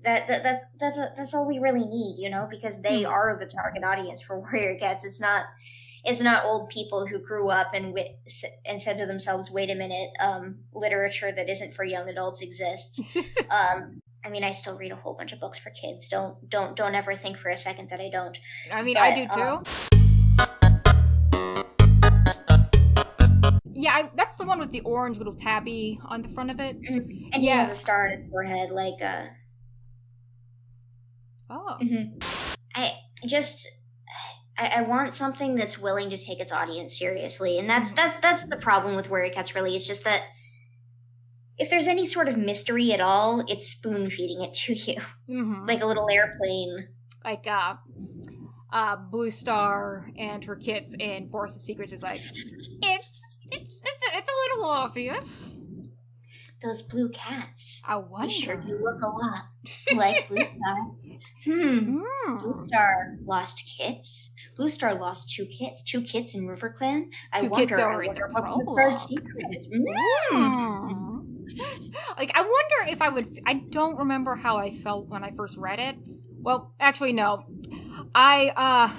Speaker 2: that's all we really need, because they are the target audience for Warrior Cats. It's not old people who grew up and said to themselves, "Wait a minute, literature that isn't for young adults exists." I mean, I still read a whole bunch of books for kids. Don't ever think for a second that I don't.
Speaker 1: I mean, I do too. Yeah, that's the one with the orange little tabby on the front of it.
Speaker 2: And he has a star on his forehead, like
Speaker 1: Oh.
Speaker 2: I want something that's willing to take its audience seriously, and that's the problem with Warrior Cats. Really, it's just that if there's any sort of mystery at all, it's spoon feeding it to you, like a little airplane.
Speaker 1: Like Blue Star and her kits in Forest of Secrets is like it's a little obvious.
Speaker 2: Those blue cats.
Speaker 1: I wonder.
Speaker 2: I'm sure you look a lot like Blue Star. Blue Star lost kits. Blue Star lost two kits in RiverClan. I wonder what the secret.
Speaker 1: Like, I wonder if I don't remember how I felt when I first read it. Well, actually, no. I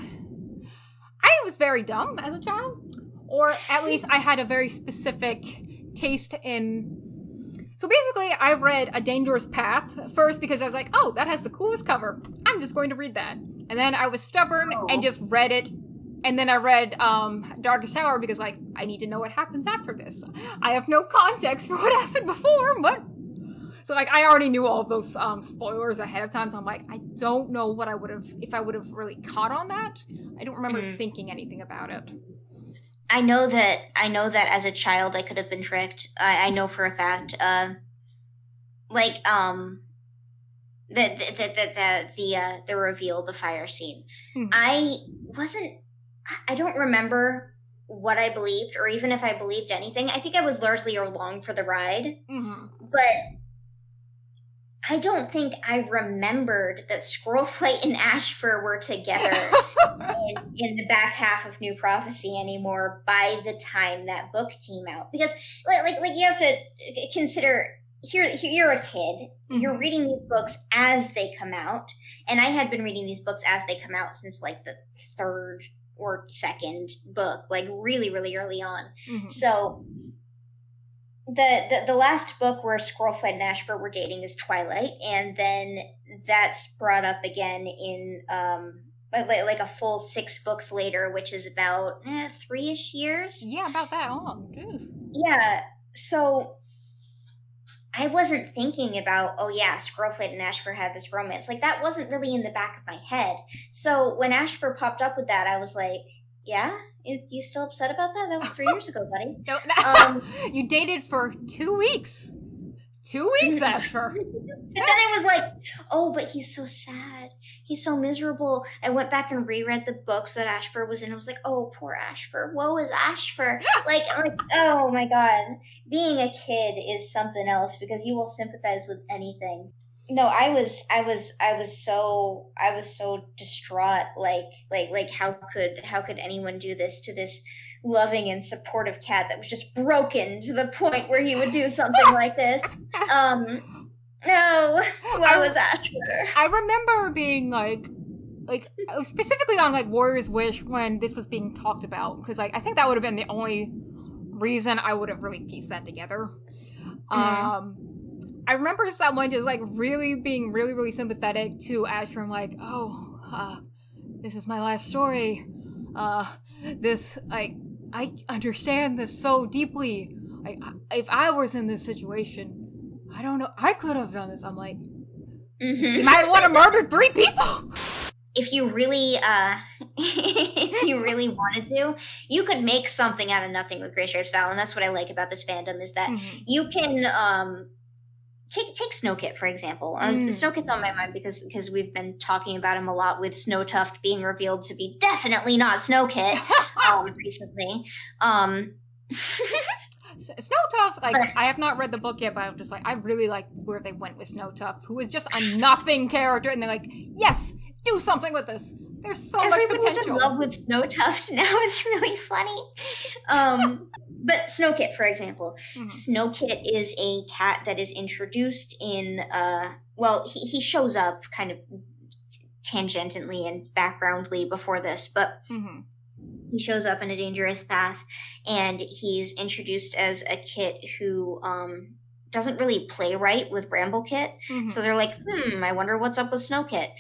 Speaker 1: was very dumb as a child. Or at least I had a very specific taste in... So basically, I read A Dangerous Path first because I was like, oh, that has the coolest cover. I'm just going to read that. And then I was stubborn and just read it. And then I read Darkest Hour because, like, I need to know what happens after this. I have no context for what happened before, but... So, like, I already knew all of those spoilers ahead of time, so I'm like, I don't know what I would have... If I would have really caught on that. I don't remember thinking anything about it.
Speaker 2: I know that as a child I could have been tricked. I know for a fact. The reveal, the fire scene. I don't remember what I believed, or even if I believed anything. I think I was largely along for the ride. But I don't think I remembered that Squirrelflight and Ashfur were together in the back half of New Prophecy anymore by the time that book came out. Because, like you have to consider, you're a kid. You're reading these books as they come out. And I had been reading these books as they come out since, like, the third or second book, like, really, really early on. So... The last book where Squirrelflight and Ashfur were dating is Twilight, and then that's brought up again in like a full 6 books later, which is about 3-ish years.
Speaker 1: Yeah, about that long.
Speaker 2: Yeah, so I wasn't thinking about, oh yeah, Squirrelflight and Ashfur had this romance. Like, that wasn't really in the back of my head. So when Ashfur popped up with that, I was like, yeah? You still upset about that? That was 3 years ago, buddy.
Speaker 1: No, you dated for 2 weeks. 2 weeks, Ashfur.
Speaker 2: And then I was like, oh, but he's so sad. He's so miserable. I went back and reread the books that Ashfur was in. I was like, oh, poor Ashfur. Woe is Ashfur. like, oh my God. Being a kid is something else because you will sympathize with anything. No, I was so distraught. Like how could anyone do this to this loving and supportive cat that was just broken to the point where he would do something like this. No, what was Ashfur?
Speaker 1: I remember being like specifically on like Warrior's Wish when this was being talked about, because like I think that would have been the only reason I would have really pieced that together. I remember someone just like really being really sympathetic to Ashfur, like, this is my life story. This, like, I understand this so deeply. Like, if I was in this situation, I don't know, I could have done this. I'm like, you might want to murder 3 people.
Speaker 2: If you really, if you really wanted to, you could make something out of nothing with Gray Stripes Val, and that's what I like about this fandom, is that you can, take Snowkit, for example. Snowkit's on my mind because we've been talking about him a lot, with Snowtuft being revealed to be definitely not Snowkit recently.
Speaker 1: Snowtuft, like, I have not read the book yet, but I'm just like, I really like where they went with Snowtuft, who is just a nothing character, and they're like, yes, do something with this. There's so much potential.
Speaker 2: Everybody's in love with Snowtuft now. It's really funny. But Snowkit, for example. Snowkit is a cat that is introduced in, he shows up kind of tangentially and backgroundly before this, but he shows up in A Dangerous Path, and he's introduced as a kit who doesn't really play right with Bramblekit. So they're like, I wonder what's up with Snowkit.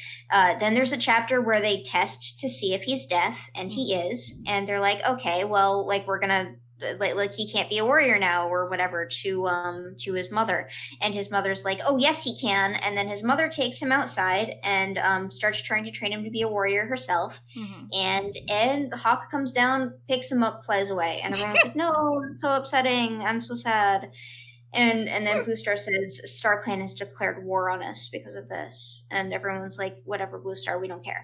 Speaker 2: Then there's a chapter where they test to see if he's deaf, and he is. And they're like, okay, well, like, we're gonna, like he can't be a warrior now or whatever, to his mother. And his mother's like, oh, yes, he can. And then his mother takes him outside and starts trying to train him to be a warrior herself. And Hawk comes down, picks him up, flies away. And everyone's like, no, it's so upsetting. I'm so sad. And then Blue Star says, StarClan has declared war on us because of this. And everyone's like, whatever, Blue Star, we don't care.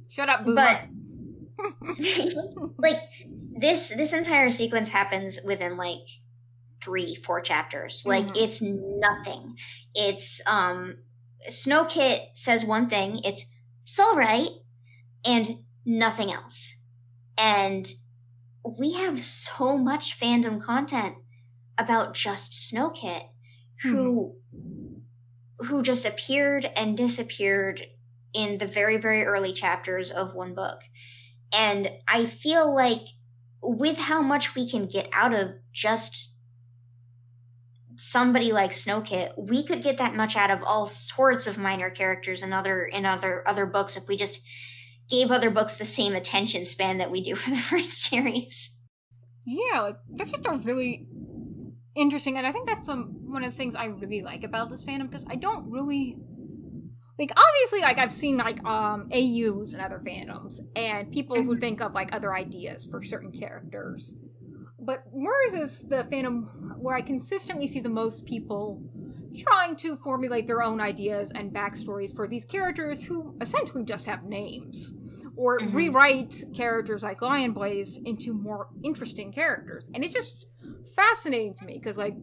Speaker 1: Shut up, Boo.
Speaker 2: But, like, this entire sequence happens within, like, 3-4 chapters. Like, it's nothing. It's, Snowkit says one thing, it's so right, and nothing else. And we have so much fandom content about just Snowkit, who just appeared and disappeared in the very, very early chapters of one book. And I feel like with how much we can get out of just somebody like Snowkit, we could get that much out of all sorts of minor characters in other books if we just gave other books the same attention span that we do for the first series.
Speaker 1: Yeah, like, that's just a really interesting, and I think that's one of the things I really like about this fandom, because I don't really, like, obviously, like, I've seen, like, AUs and other fandoms, and people who think of, like, other ideas for certain characters, but whereas is the fandom where I consistently see the most people trying to formulate their own ideas and backstories for these characters who essentially just have names, or rewrite characters like Lion Blaze into more interesting characters, and it's just fascinating to me, because, like,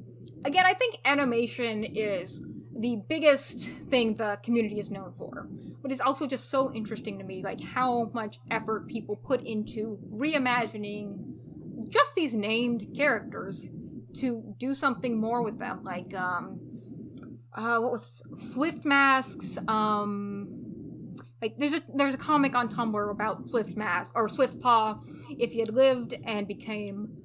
Speaker 1: again, I think animation is the biggest thing the community is known for, but it's also just so interesting to me, like, how much effort people put into reimagining just these named characters to do something more with them, like, what was Swift Masks, like, there's a comic on Tumblr about Swift Mask, or Swift Paw, if he had lived and became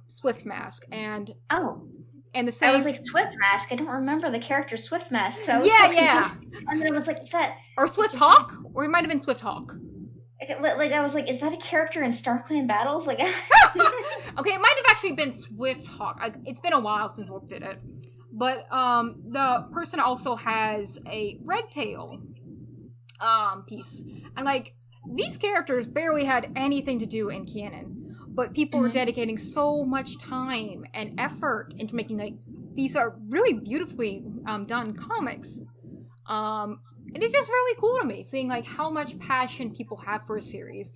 Speaker 1: Swift Mask, and the same.
Speaker 2: I was like, Swift Mask? I don't remember the character Swift Mask. So
Speaker 1: yeah.
Speaker 2: And then I was like, is that...
Speaker 1: Or Swift Hawk? Or it might have been Swift Hawk.
Speaker 2: Like, I was like, is that a character in StarClan Battles? Like,
Speaker 1: okay, it might have actually been Swift Hawk. It's been a while since we did it. But the person also has a Red Tail piece. And, like, these characters barely had anything to do in canon. But people were dedicating so much time and effort into making, like, these are really beautifully done comics. And it's just really cool to me, seeing, like, how much passion people have for a series,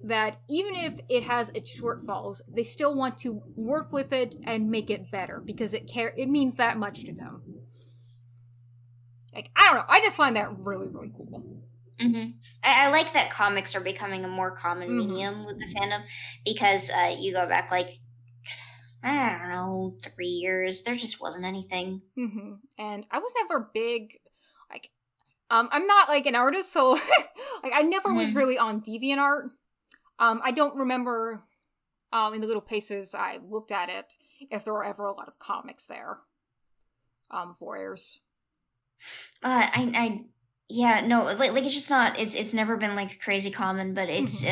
Speaker 1: that even if it has its shortfalls, they still want to work with it and make it better, because it means that much to them. Like, I don't know, I just find that really, really cool.
Speaker 2: Mm-hmm. I like that comics are becoming a more common
Speaker 1: Mhm.
Speaker 2: medium with the fandom, because you go back, like, I don't know, 3 years, there just wasn't anything.
Speaker 1: Mm-hmm. And I was never big, like, I'm not like an artist, so like I never was
Speaker 2: Mhm.
Speaker 1: really on DeviantArt. I don't remember in the little places I looked at it if there were ever a lot of comics there. For airs.
Speaker 2: I yeah, no, like it's just not. It's never been like crazy common, but it's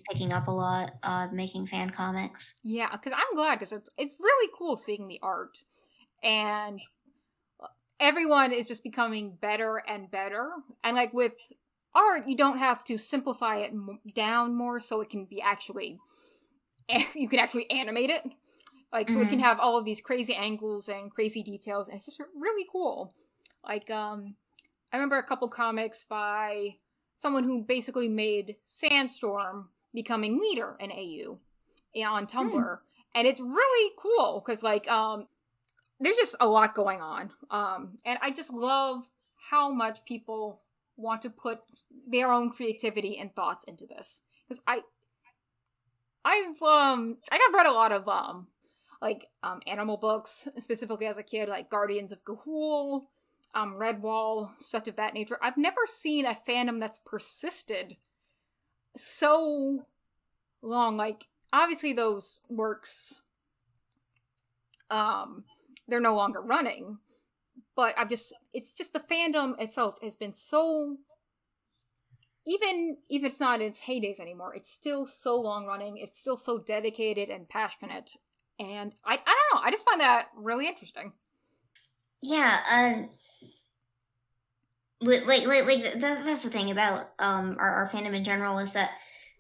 Speaker 2: picking up a lot. Making fan comics.
Speaker 1: Yeah, because I'm glad, because it's really cool seeing the art, and everyone is just becoming better and better. And like with art, you don't have to simplify it down more, so it can be actually you can actually animate it. Like, so it can have all of these crazy angles and crazy details, and it's just really cool. Like, I remember a couple comics by someone who basically made Sandstorm becoming leader in AU on Tumblr. And it's really cool, because, like, there's just a lot going on. And I just love how much people want to put their own creativity and thoughts into this. Because I've read a lot of, animal books, specifically as a kid, like Guardians of Ga'Hoole, Redwall, stuff of that nature. I've never seen a fandom that's persisted so long. Like, obviously those works, they're no longer running, but it's just the fandom itself has been so, even if it's not in its heydays anymore, it's still so long running, it's still so dedicated and passionate, and I don't know, I just find that really interesting.
Speaker 2: Yeah, that's the thing about our fandom in general, is that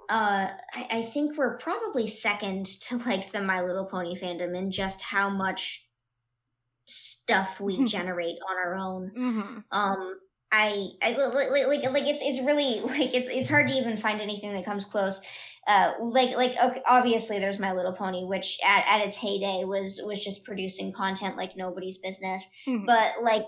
Speaker 2: I think we're probably second to like the My Little Pony fandom in just how much stuff we generate on our own. I like it's really, like, it's hard to even find anything that comes close. Okay, obviously there's My Little Pony, which at its heyday was just producing content like nobody's business. But like,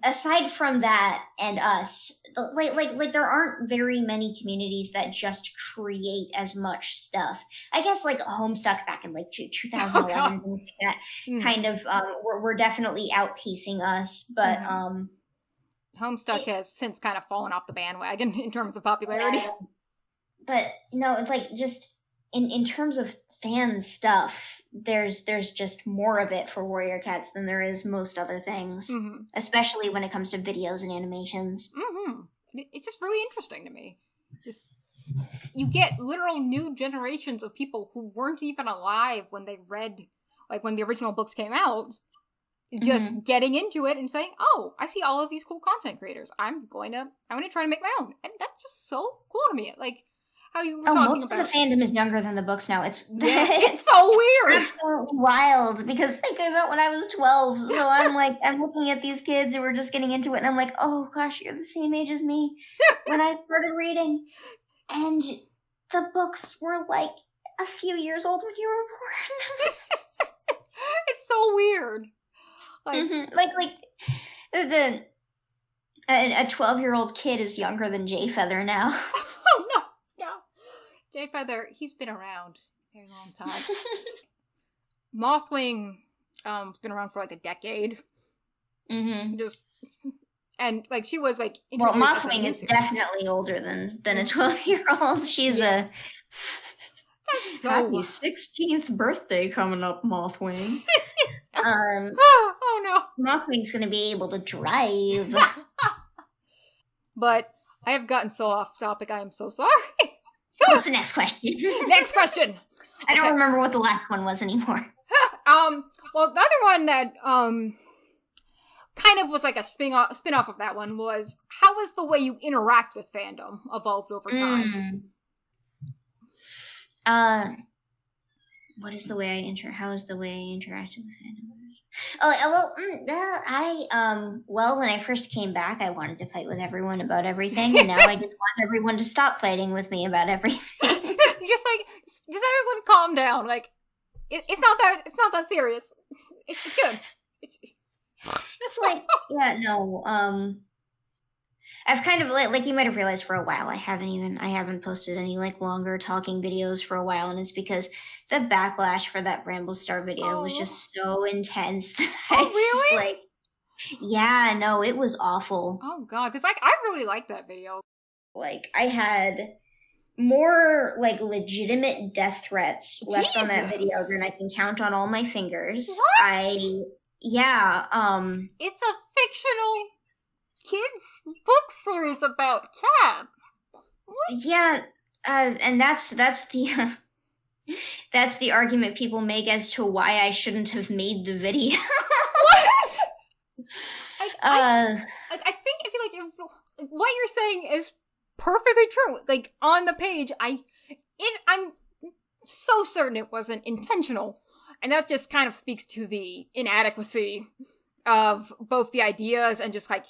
Speaker 2: aside from that and us, like there aren't very many communities that just create as much stuff. I guess like Homestuck back in like 2011, things like that, kind of we're definitely outpacing us, but
Speaker 1: Homestuck has since kind of fallen off the bandwagon in terms of popularity.
Speaker 2: But no, like, just in terms of fan stuff, there's just more of it for Warrior Cats than there is most other things, especially when it comes to videos and animations.
Speaker 1: It's just really interesting to me. Just, you get literal new generations of people who weren't even alive when they read, like, when the original books came out, just getting into it and saying, "Oh, I see all of these cool content creators. I'm going to try to make my own," and that's just so cool to me. Like, how you were talking
Speaker 2: most
Speaker 1: about,
Speaker 2: of the fandom is younger than the books now. It's
Speaker 1: it's so weird,
Speaker 2: absolutely wild, because they came out when I was 12. So I'm like, I'm looking at these kids who were just getting into it, and I'm like, oh gosh, you're the same age as me when I started reading, and the books were like a few years old when you were born.
Speaker 1: It's so weird.
Speaker 2: Like a 12-year-old kid is younger than Jay Feather now.
Speaker 1: Oh no. Jay Feather, he's been around a very long time. Mothwing, has been around for like a decade. Just, and like, she was like,
Speaker 2: well, Mothwing is definitely older than a 12-year-old. She's a
Speaker 1: that's so
Speaker 2: happy 16th birthday coming up, Mothwing.
Speaker 1: Oh no,
Speaker 2: Mothwing's gonna be able to drive.
Speaker 1: But I have gotten so off topic. I am so sorry.
Speaker 2: What's the next question?
Speaker 1: Next question.
Speaker 2: I don't remember what the last one was anymore.
Speaker 1: Well, the other one that kind of was like a spin-off of that one was, how has the way you interact with fandom evolved over time?
Speaker 2: What is the way I how is the way I interacted with fandom? Oh, well, when I first came back, I wanted to fight with everyone about everything, and now I just want everyone to stop fighting with me about everything.
Speaker 1: Just like, just everyone calm down. Like, it's not that serious. It's good. It's
Speaker 2: like, yeah, no. I've kind of like you might have realized for a while I haven't posted any like longer talking videos for a while, and it's because the backlash for that Ramble Star video was just so intense that I just
Speaker 1: really?
Speaker 2: like, yeah, no, it was awful.
Speaker 1: Oh god, because like I really liked that video.
Speaker 2: Like I had more like legitimate death threats left on that video than I can count on all my fingers.
Speaker 1: What?
Speaker 2: Yeah,
Speaker 1: it's a fictional kids book series about cats. What?
Speaker 2: Yeah, and that's the that's the argument people make as to why I shouldn't have made the video.
Speaker 1: What? I feel like what you're saying is perfectly true. Like on the page, I'm so certain it wasn't intentional, and that just kind of speaks to the inadequacy of both the ideas and just like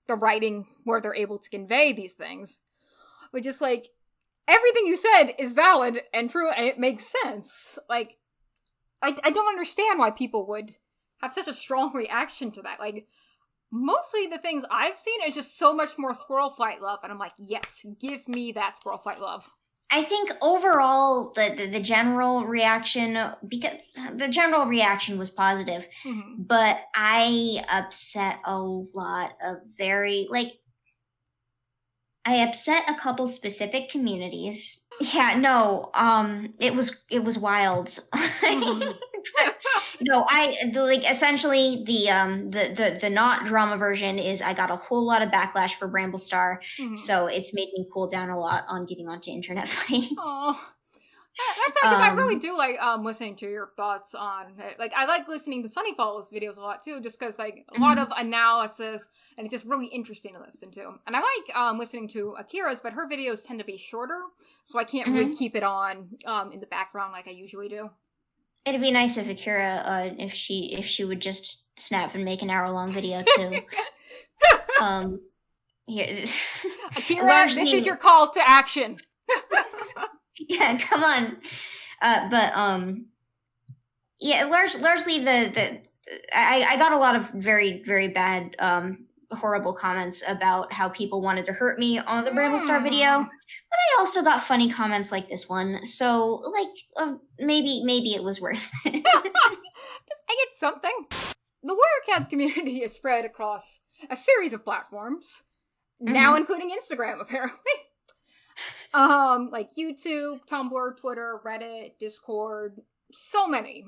Speaker 1: the writing where they're able to convey these things. But just like everything you said is valid and true, and it makes sense. Like I don't understand why people would have such a strong reaction to that. Like mostly the things I've seen is just so much more squirrel fight love, and I'm like, yes, give me that squirrel fight love.
Speaker 2: I think overall the general reaction, because the general reaction was positive, but I upset a lot of I upset a couple specific communities. Yeah, no, it was wild. No, essentially the not drama version is I got a whole lot of backlash for Bramble Star, so it's made me cool down a lot on getting onto internet fights.
Speaker 1: Oh, that's because I really do like listening to your thoughts on it. Like I like listening to Sunny Fall's videos a lot too, just because like a lot of analysis, and it's just really interesting to listen to. And I like listening to Akira's, but her videos tend to be shorter, so I can't really keep it on in the background like I usually do.
Speaker 2: It'd be nice if Akira, if she would just snap and make an hour-long video too. Here.
Speaker 1: Akira, this is your call to action.
Speaker 2: Yeah, come on. Yeah, largely I got a lot of very, very bad, horrible comments about how people wanted to hurt me on the Bramble Star video, but I also got funny comments like this one, so like maybe it was worth it.
Speaker 1: I get something. The Warrior Cats community is spread across a series of platforms, now including Instagram apparently. Like YouTube, Tumblr, Twitter, Reddit, Discord, so many.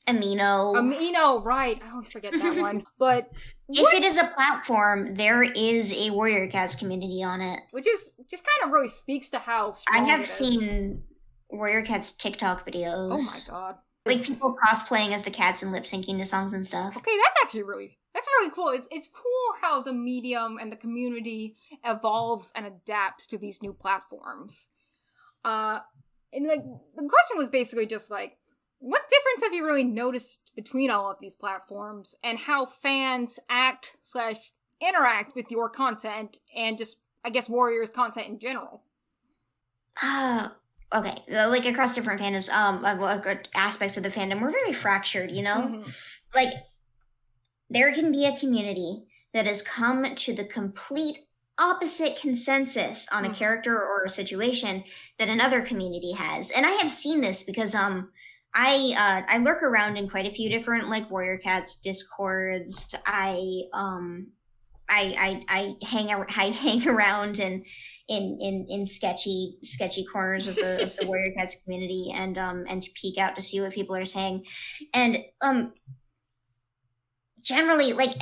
Speaker 1: Amino, right. I always forget that one. But
Speaker 2: if it is a platform, there is a Warrior Cats community on it.
Speaker 1: Which is just kind of really speaks to how strong
Speaker 2: I have seen Warrior Cats TikTok videos.
Speaker 1: Oh my god.
Speaker 2: Like people cosplaying as the cats and lip syncing to songs and stuff.
Speaker 1: Okay, that's really cool. It's cool how the medium and the community evolves and adapts to these new platforms. And like the question was basically just like, what difference have you really noticed between all of these platforms and how fans act/interact with your content and just, I guess, Warriors content in general?
Speaker 2: Okay, like across different fandoms, aspects of the fandom, we're very fractured, you know? Like, there can be a community that has come to the complete opposite consensus on a character or a situation that another community has. And I have seen this because, I lurk around in quite a few different, like, Warrior Cats Discords. I hang around in sketchy corners of the Warrior Cats community and peek out to see what people are saying. And generally, like,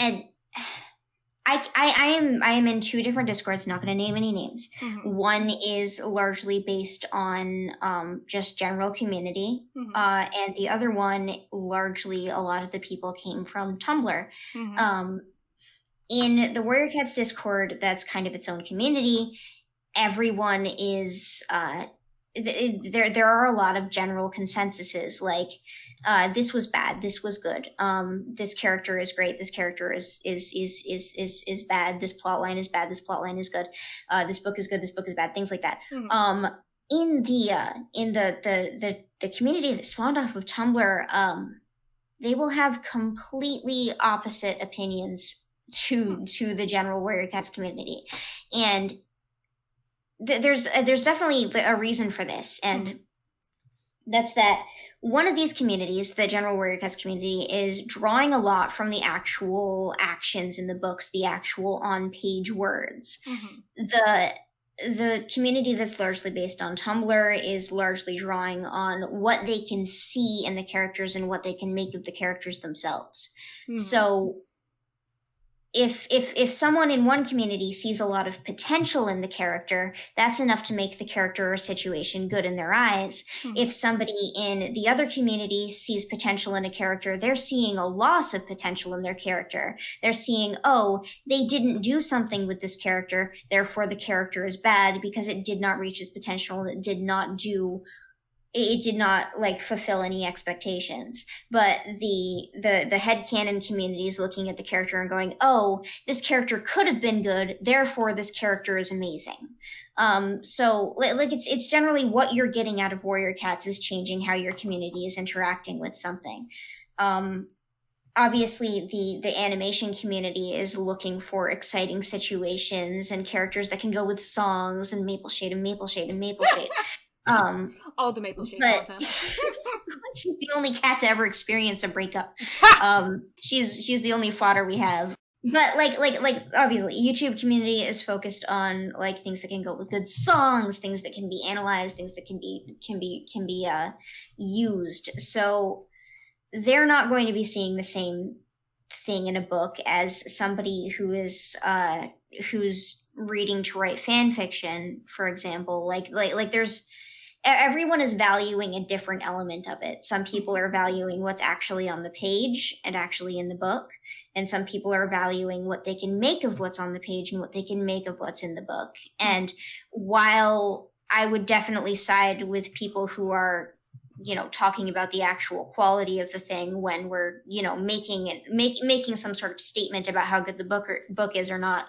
Speaker 2: I am in two different Discords, not going to name any names. One is largely based on just general community, and the other one, largely, a lot of the people came from Tumblr. In the Warrior Cats Discord, that's kind of its own community. Everyone is there are a lot of general consensuses, like this was bad, this was good, this character is great, this character is bad, this plot line is bad, this plot line is good, this book is good, this book is bad, things like that. In the community that spawned off of Tumblr, they will have completely opposite opinions to the general Warrior Cats community. And there's definitely a reason for this, and that's that one of these communities, the general Warrior Cats community, is drawing a lot from the actual actions in the books, the actual on-page words. The community that's largely based on Tumblr is largely drawing on what they can see in the characters and what they can make of the characters themselves. So if someone in one community sees a lot of potential in the character, that's enough to make the character or situation good in their eyes. If somebody in the other community sees potential in a character, they're seeing a loss of potential in their character. They're seeing, oh, they didn't do something with this character, therefore the character is bad because it did not reach its potential, it did not like fulfill any expectations. But the headcanon community is looking at the character and going, oh, this character could have been good, therefore this character is amazing. So like it's generally what you're getting out of Warrior Cats is changing how your community is interacting with something. Obviously the animation community is looking for exciting situations and characters that can go with songs and Maple Shade and Maple Shade and Maple Shade.
Speaker 1: All the Maple Shade content.
Speaker 2: She's the only cat to ever experience a breakup. She's the only fodder we have. But like obviously, YouTube community is focused on like things that can go with good songs, things that can be analyzed, things that can be used. So they're not going to be seeing the same thing in a book as somebody who is who's reading to write fan fiction, for example. Like there's everyone is valuing a different element of it. Some people are valuing what's actually on the page and actually in the book, and some people are valuing what they can make of what's on the page and what they can make of what's in the book. And while I would definitely side with people who are, talking about the actual quality of the thing when we're, making some sort of statement about how good the book is or not,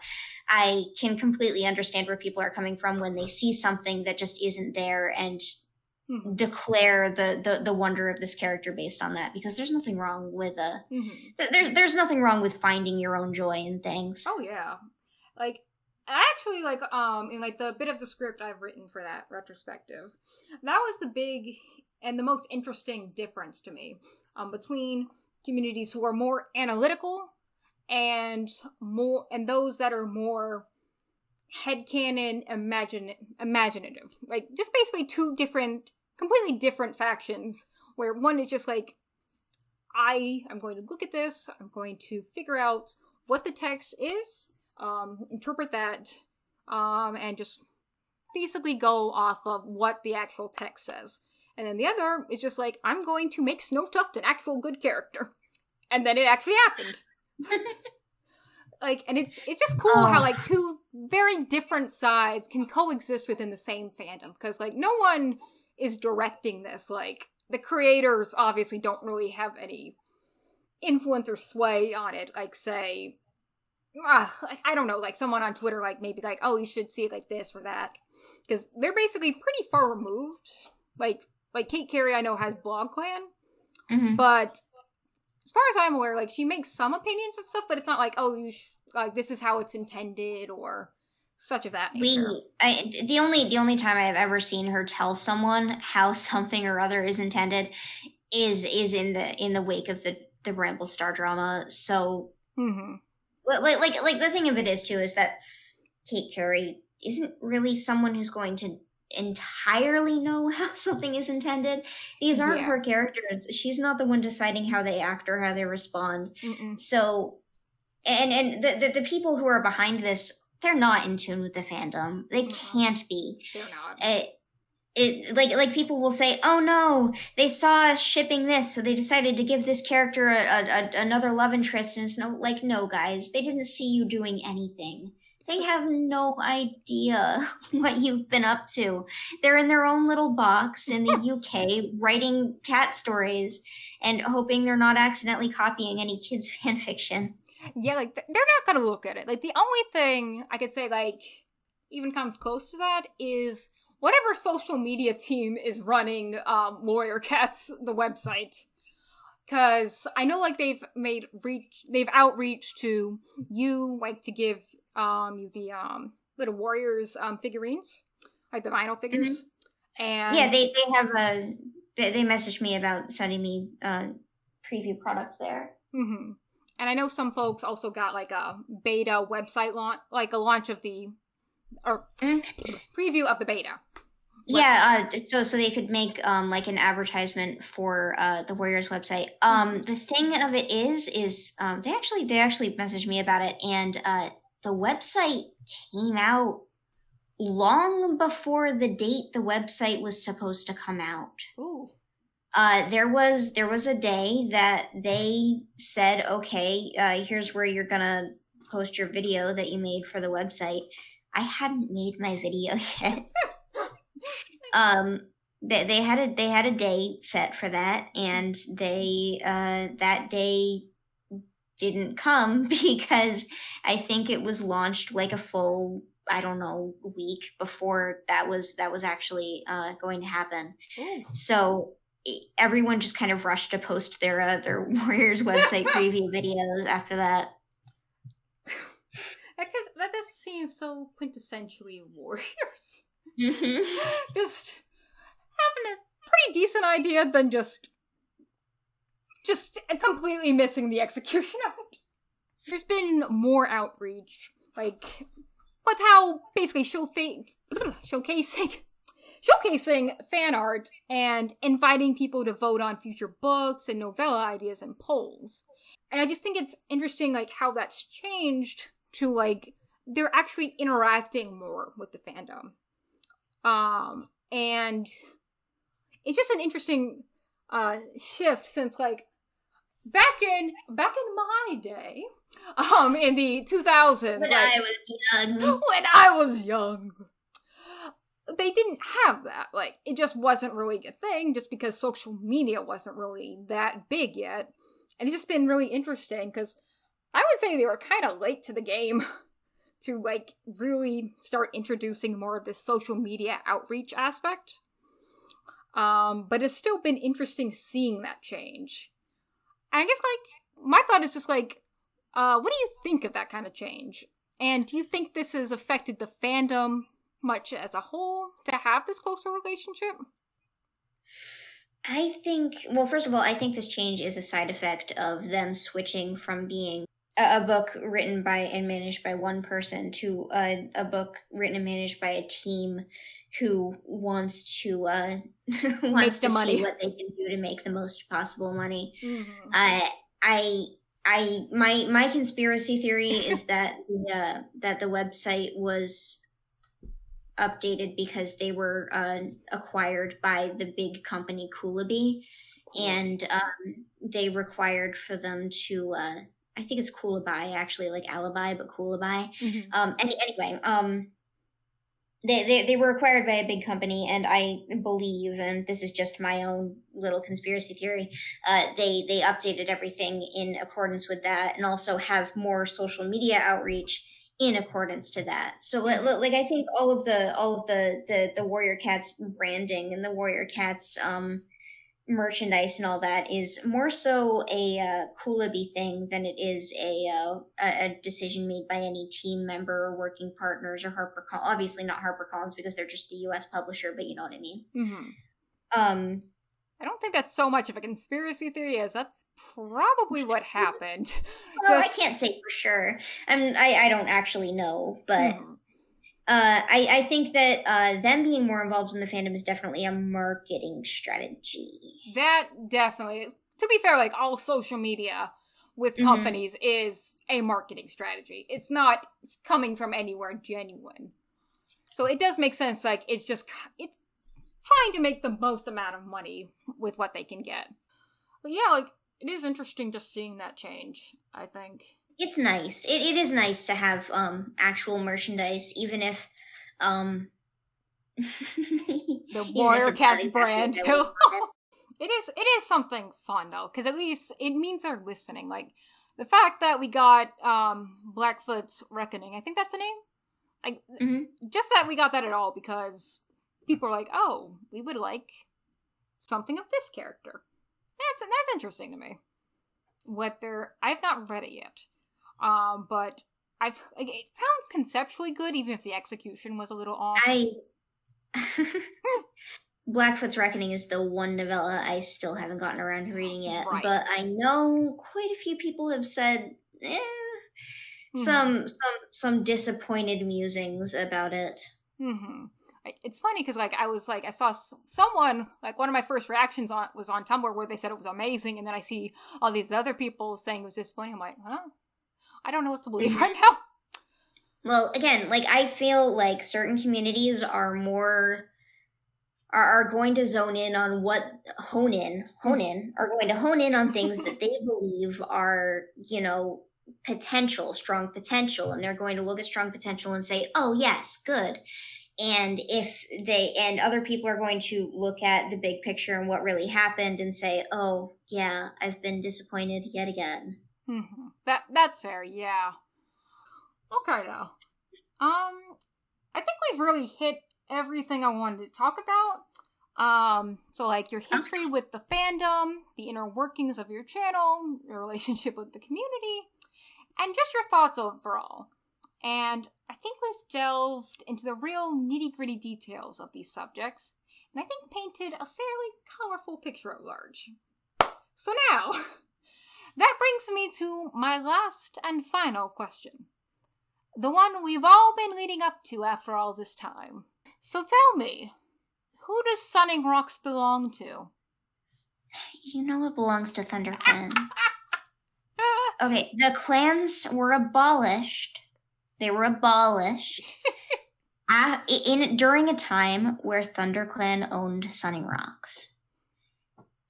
Speaker 2: I can completely understand where people are coming from when they see something that just isn't there and declare the wonder of this character based on that, because there's nothing wrong with there's nothing wrong with finding your own joy in things.
Speaker 1: Oh yeah. Like I actually in like the bit of the script I've written for that retrospective, that was the big and the most interesting difference to me between communities who are more analytical and those that are more headcanon imaginative. Like just basically two completely different factions, where one is just like, I am going to look at this, I'm going to figure out what the text is, interpret that, and just basically go off of what the actual text says. And then the other is just like, I'm going to make Snowtuft an actual good character. And then it actually happened. And it's just cool how like two very different sides can coexist within the same fandom, because like no one is directing this. Like the creators obviously don't really have any influence or sway on it. Like say, I don't know, like someone on Twitter like maybe like, oh, you should see it like this or that, because they're basically pretty far removed. Like Kate Carey I know has Blog Clan, but as far as I'm aware, like she makes some opinions and stuff, but it's not like, oh, like this is how it's intended or such of that nature.
Speaker 2: The only time I've ever seen her tell someone how something or other is intended is in the wake of the Bramble Star drama. So, like the thing of it is too is that Kate Carey isn't really someone who's going to entirely know how something is intended. These aren't her characters. She's not the one deciding how they act or how they respond. So and the people who are behind this, they're not in tune with the fandom. They can't be.
Speaker 1: They're not.
Speaker 2: Like people will say, oh no, they saw us shipping this, so they decided to give this character another love interest. And it's no guys, they didn't see you doing anything. They have no idea what you've been up to. They're in their own little box in the UK writing cat stories and hoping they're not accidentally copying any kids' fan fiction.
Speaker 1: Yeah, like, they're not gonna look at it. Like, the only thing I could say, like, even comes close to that is whatever social media team is running Warrior Cats, the website. Because I know, like, they've outreach to you, like, to give you the little Warriors figurines, like the vinyl figures. And
Speaker 2: yeah, they have they messaged me about sending me preview products there.
Speaker 1: Mm-hmm. And I know some folks also got like a beta website launch, like a launch of the preview of the beta.
Speaker 2: Yeah, so they could make like an advertisement for the Warriors website. The thing of it is they actually messaged me about it, and the website came out long before the date the website was supposed to come out.
Speaker 1: Ooh.
Speaker 2: There was a day that they said, okay, here's where you're gonna post your video that you made for the website. I hadn't made my video yet. They had a day set for that, and they that day didn't come because I think it was launched like a full, I don't know, week before that was actually going to happen.
Speaker 1: Ooh.
Speaker 2: So everyone just kind of rushed to post their Warriors website preview videos after that.
Speaker 1: That just seems so quintessentially Warriors.
Speaker 2: Mm-hmm.
Speaker 1: Just having a pretty decent idea, then just completely missing the execution of it. There's been more outreach, like with how basically showcasing fan art and inviting people to vote on future books and novella ideas in polls. And I just think it's interesting, like, how that's changed to, like, they're actually interacting more with the fandom. And it's just an interesting shift since, like, back in my day, in the 2000s,
Speaker 2: When
Speaker 1: I was young, they didn't have that. Like, it just wasn't really a thing, just because social media wasn't really that big yet. And it's just been really interesting, because I would say they were kind of late to the game to, like, really start introducing more of this social media outreach aspect. But it's still been interesting seeing that change. And I guess, like, my thought is just, like, what do you think of that kind of change? And do you think this has affected the fandom much as a whole to have this closer relationship?
Speaker 2: I think, well, first of all, I think this change is a side effect of them switching from being a book written by and managed by one person to a book written and managed by a team who wants to wants to
Speaker 1: money.
Speaker 2: see what they can do to make the most possible money.
Speaker 1: Mm-hmm.
Speaker 2: My conspiracy theory is that the website was updated because they were acquired by the big company Coolabee, and they required for them to I think it's Coolabee, actually, like alibi, but Coolabee.
Speaker 1: Mm-hmm.
Speaker 2: Anyway, they were acquired by a big company, and I believe, and this is just my own little conspiracy theory, they updated everything in accordance with that, and also have more social media outreach in accordance to that. So like I think all of the Warrior Cats branding and the Warrior Cats merchandise and all that is more so a Coolabee thing than it is a decision made by any team member or working partners or HarperCollins. Obviously not HarperCollins because they're just the US publisher, but you know what I mean.
Speaker 1: Mm-hmm. I don't think that's so much of a conspiracy theory as that's probably what happened.
Speaker 2: Well, I can't say for sure. I don't actually know, but I think that them being more involved in the fandom is definitely a marketing strategy.
Speaker 1: That definitely is. To be fair, like, all social media with companies is a marketing strategy. It's not coming from anywhere genuine. So it does make sense, like, it's trying to make the most amount of money with what they can get. But yeah, like, it is interesting just seeing that change, I think.
Speaker 2: It's nice. It is nice to have actual merchandise, even if
Speaker 1: the Warrior Cats brand. It is something fun though, because at least it means they're listening. Like the fact that we got Blackfoot's Reckoning, I think that's the name. Like just that we got that at all, because people are like, oh, we would like something of this character. That's interesting to me. I've not read it yet, but it sounds conceptually good, even if the execution was a little off.
Speaker 2: Blackfoot's Reckoning is the one novella I still haven't gotten around to reading yet,
Speaker 1: Right.
Speaker 2: but I know quite a few people have said some disappointed musings about it.
Speaker 1: Mm-hmm. It's funny because I saw someone, like, one of my first reactions was on Tumblr where they said it was amazing, and then I see all these other people saying it was disappointing. I'm like, huh? I don't know what to believe right now.
Speaker 2: Well, again, like, I feel like certain communities are going to hone in on things that they believe are, strong potential, and they're going to look at strong potential and say, oh yes, good. And other people are going to look at the big picture and what really happened and say, oh yeah, I've been disappointed yet again.
Speaker 1: Mm-hmm. That's fair, yeah. Okay, now. I think we've really hit everything I wanted to talk about. So, like, your history with the fandom, the inner workings of your channel, your relationship with the community, and just your thoughts overall. And I think we've delved into the real nitty-gritty details of these subjects, and I think painted a fairly colorful picture at large. So now, that brings me to my last and final question. The one we've all been leading up to after all this time. So tell me, who does Sunningrocks belong to?
Speaker 2: You know it belongs to ThunderClan. Okay, the clans were abolished. They were abolished during a time where ThunderClan owned Sunningrocks.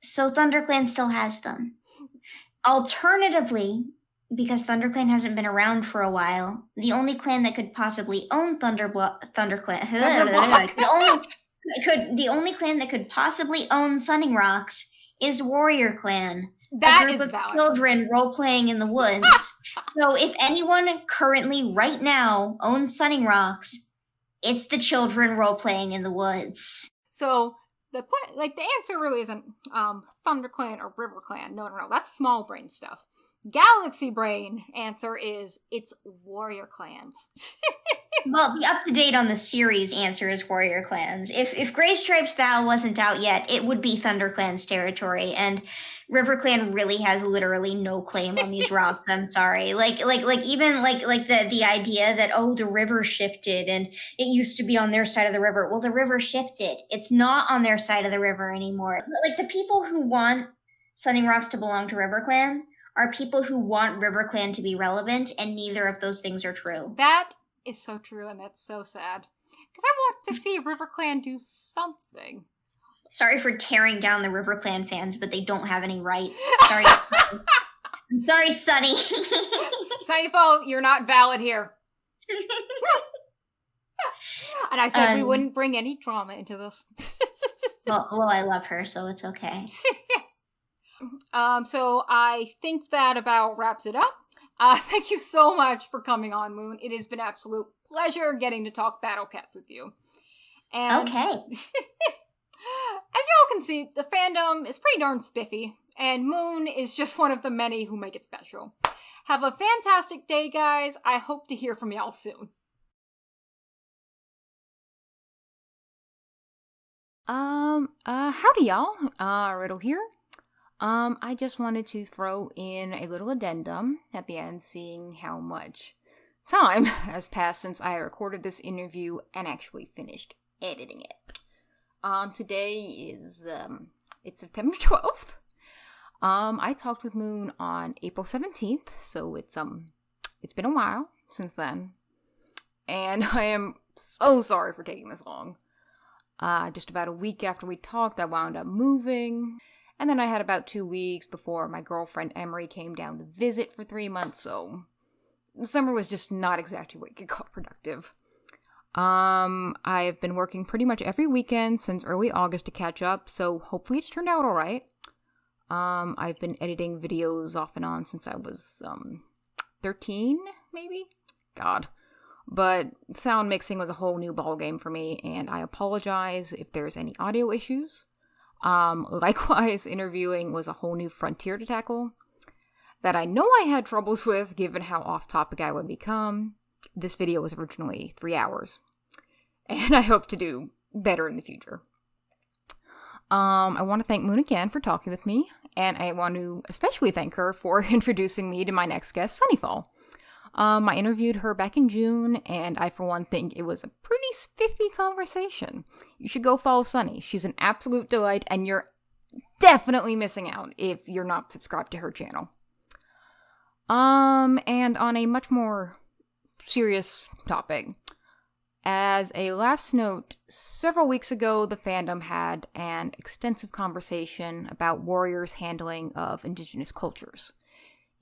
Speaker 2: So ThunderClan still has them. Alternatively, because ThunderClan hasn't been around for a while, the only clan that could possibly own ThunderClan the only clan that could possibly own Sunningrocks is Warrior Clan.
Speaker 1: That is
Speaker 2: valid.
Speaker 1: valid.
Speaker 2: Children role-playing in the woods. So if anyone currently, right now, owns Sunningrocks, it's the children role-playing in the woods.
Speaker 1: So the answer really isn't ThunderClan or RiverClan. No, that's small brain stuff. Galaxy Brain answer is it's Warrior Clans.
Speaker 2: Well, the up-to-date on the series answer is Warrior Clans. If Grey Stripes Vow wasn't out yet, it would be ThunderClan's territory, and RiverClan really has literally no claim on these rocks. I'm sorry. Like the idea that, oh, the river shifted and it used to be on their side of the river. Well, the river shifted. It's not on their side of the river anymore. Like, the people who want Sunningrocks to belong to RiverClan are people who want RiverClan to be relevant, and neither of those things are true.
Speaker 1: That is so true, and that's so sad. Because I want to see RiverClan do something.
Speaker 2: Sorry for tearing down the RiverClan fans, but they don't have any rights. Sorry. I'm sorry, Sunny.
Speaker 1: Sunnyfall, you're not valid here. And I said we wouldn't bring any drama into this.
Speaker 2: well, I love her, so it's okay.
Speaker 1: So I think that about wraps it up. Thank you so much for coming on, Moon. It has been an absolute pleasure getting to talk Battle Cats with you. And
Speaker 2: okay.
Speaker 1: As y'all can see, the fandom is pretty darn spiffy, and Moon is just one of the many who make it special. Have a fantastic day, guys. I hope to hear from y'all soon. Howdy, y'all. Riddle here. I just wanted to throw in a little addendum at the end, seeing how much time has passed since I recorded this interview and actually finished editing it. Today is, it's September 12th. I talked with Moon on April 17th, so it's been a while since then. And I am so sorry for taking this long. Just about a week after we talked, I wound up moving. And then I had about 2 weeks before my girlfriend Emery came down to visit for 3 months, so the summer was just not exactly what you could call productive. I've been working pretty much every weekend since early August to catch up, so hopefully it's turned out alright. I've been editing videos off and on since I was, 13, maybe? God. But sound mixing was a whole new ballgame for me, and I apologize if there's any audio issues. Likewise, interviewing was a whole new frontier to tackle that I know I had troubles with given how off topic I would become. This video was originally 3 hours, and I hope to do better in the future. I want to thank Moon again for talking with me, and I want to especially thank her for introducing me to my next guest, Sunnyfall. I interviewed her back in June, and I, for one, think it was a pretty spiffy conversation. You should go follow Sunny. She's an absolute delight, and you're definitely missing out if you're not subscribed to her channel. And on a much more serious topic, as a last note, several weeks ago, the fandom had an extensive conversation about warriors' handling of indigenous cultures.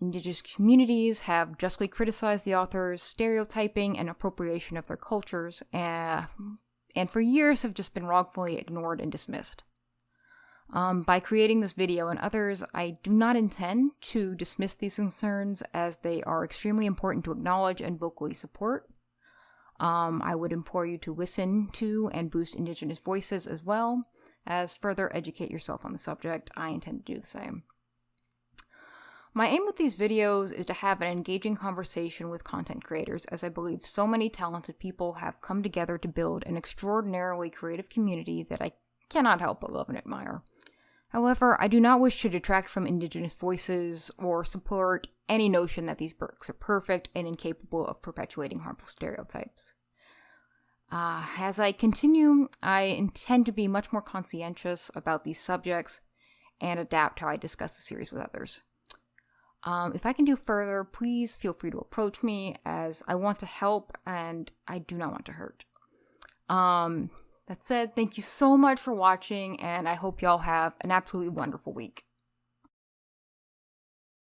Speaker 1: Indigenous communities have justly criticized the author's stereotyping and appropriation of their cultures, and for years have just been wrongfully ignored and dismissed. By creating this video and others, I do not intend to dismiss these concerns, as they are extremely important to acknowledge and vocally support. I would implore you to listen to and boost Indigenous voices as well as further educate yourself on the subject. I intend to do the same. My aim with these videos is to have an engaging conversation with content creators, as I believe so many talented people have come together to build an extraordinarily creative community that I cannot help but love and admire. However, I do not wish to detract from Indigenous voices or support any notion that these books are perfect and incapable of perpetuating harmful stereotypes. As I continue, I intend to be much more conscientious about these subjects and adapt how I discuss the series with others. If I can do further, please feel free to approach me, as I want to help and I do not want to hurt. That said, thank you so much for watching, and I hope y'all have an absolutely wonderful week.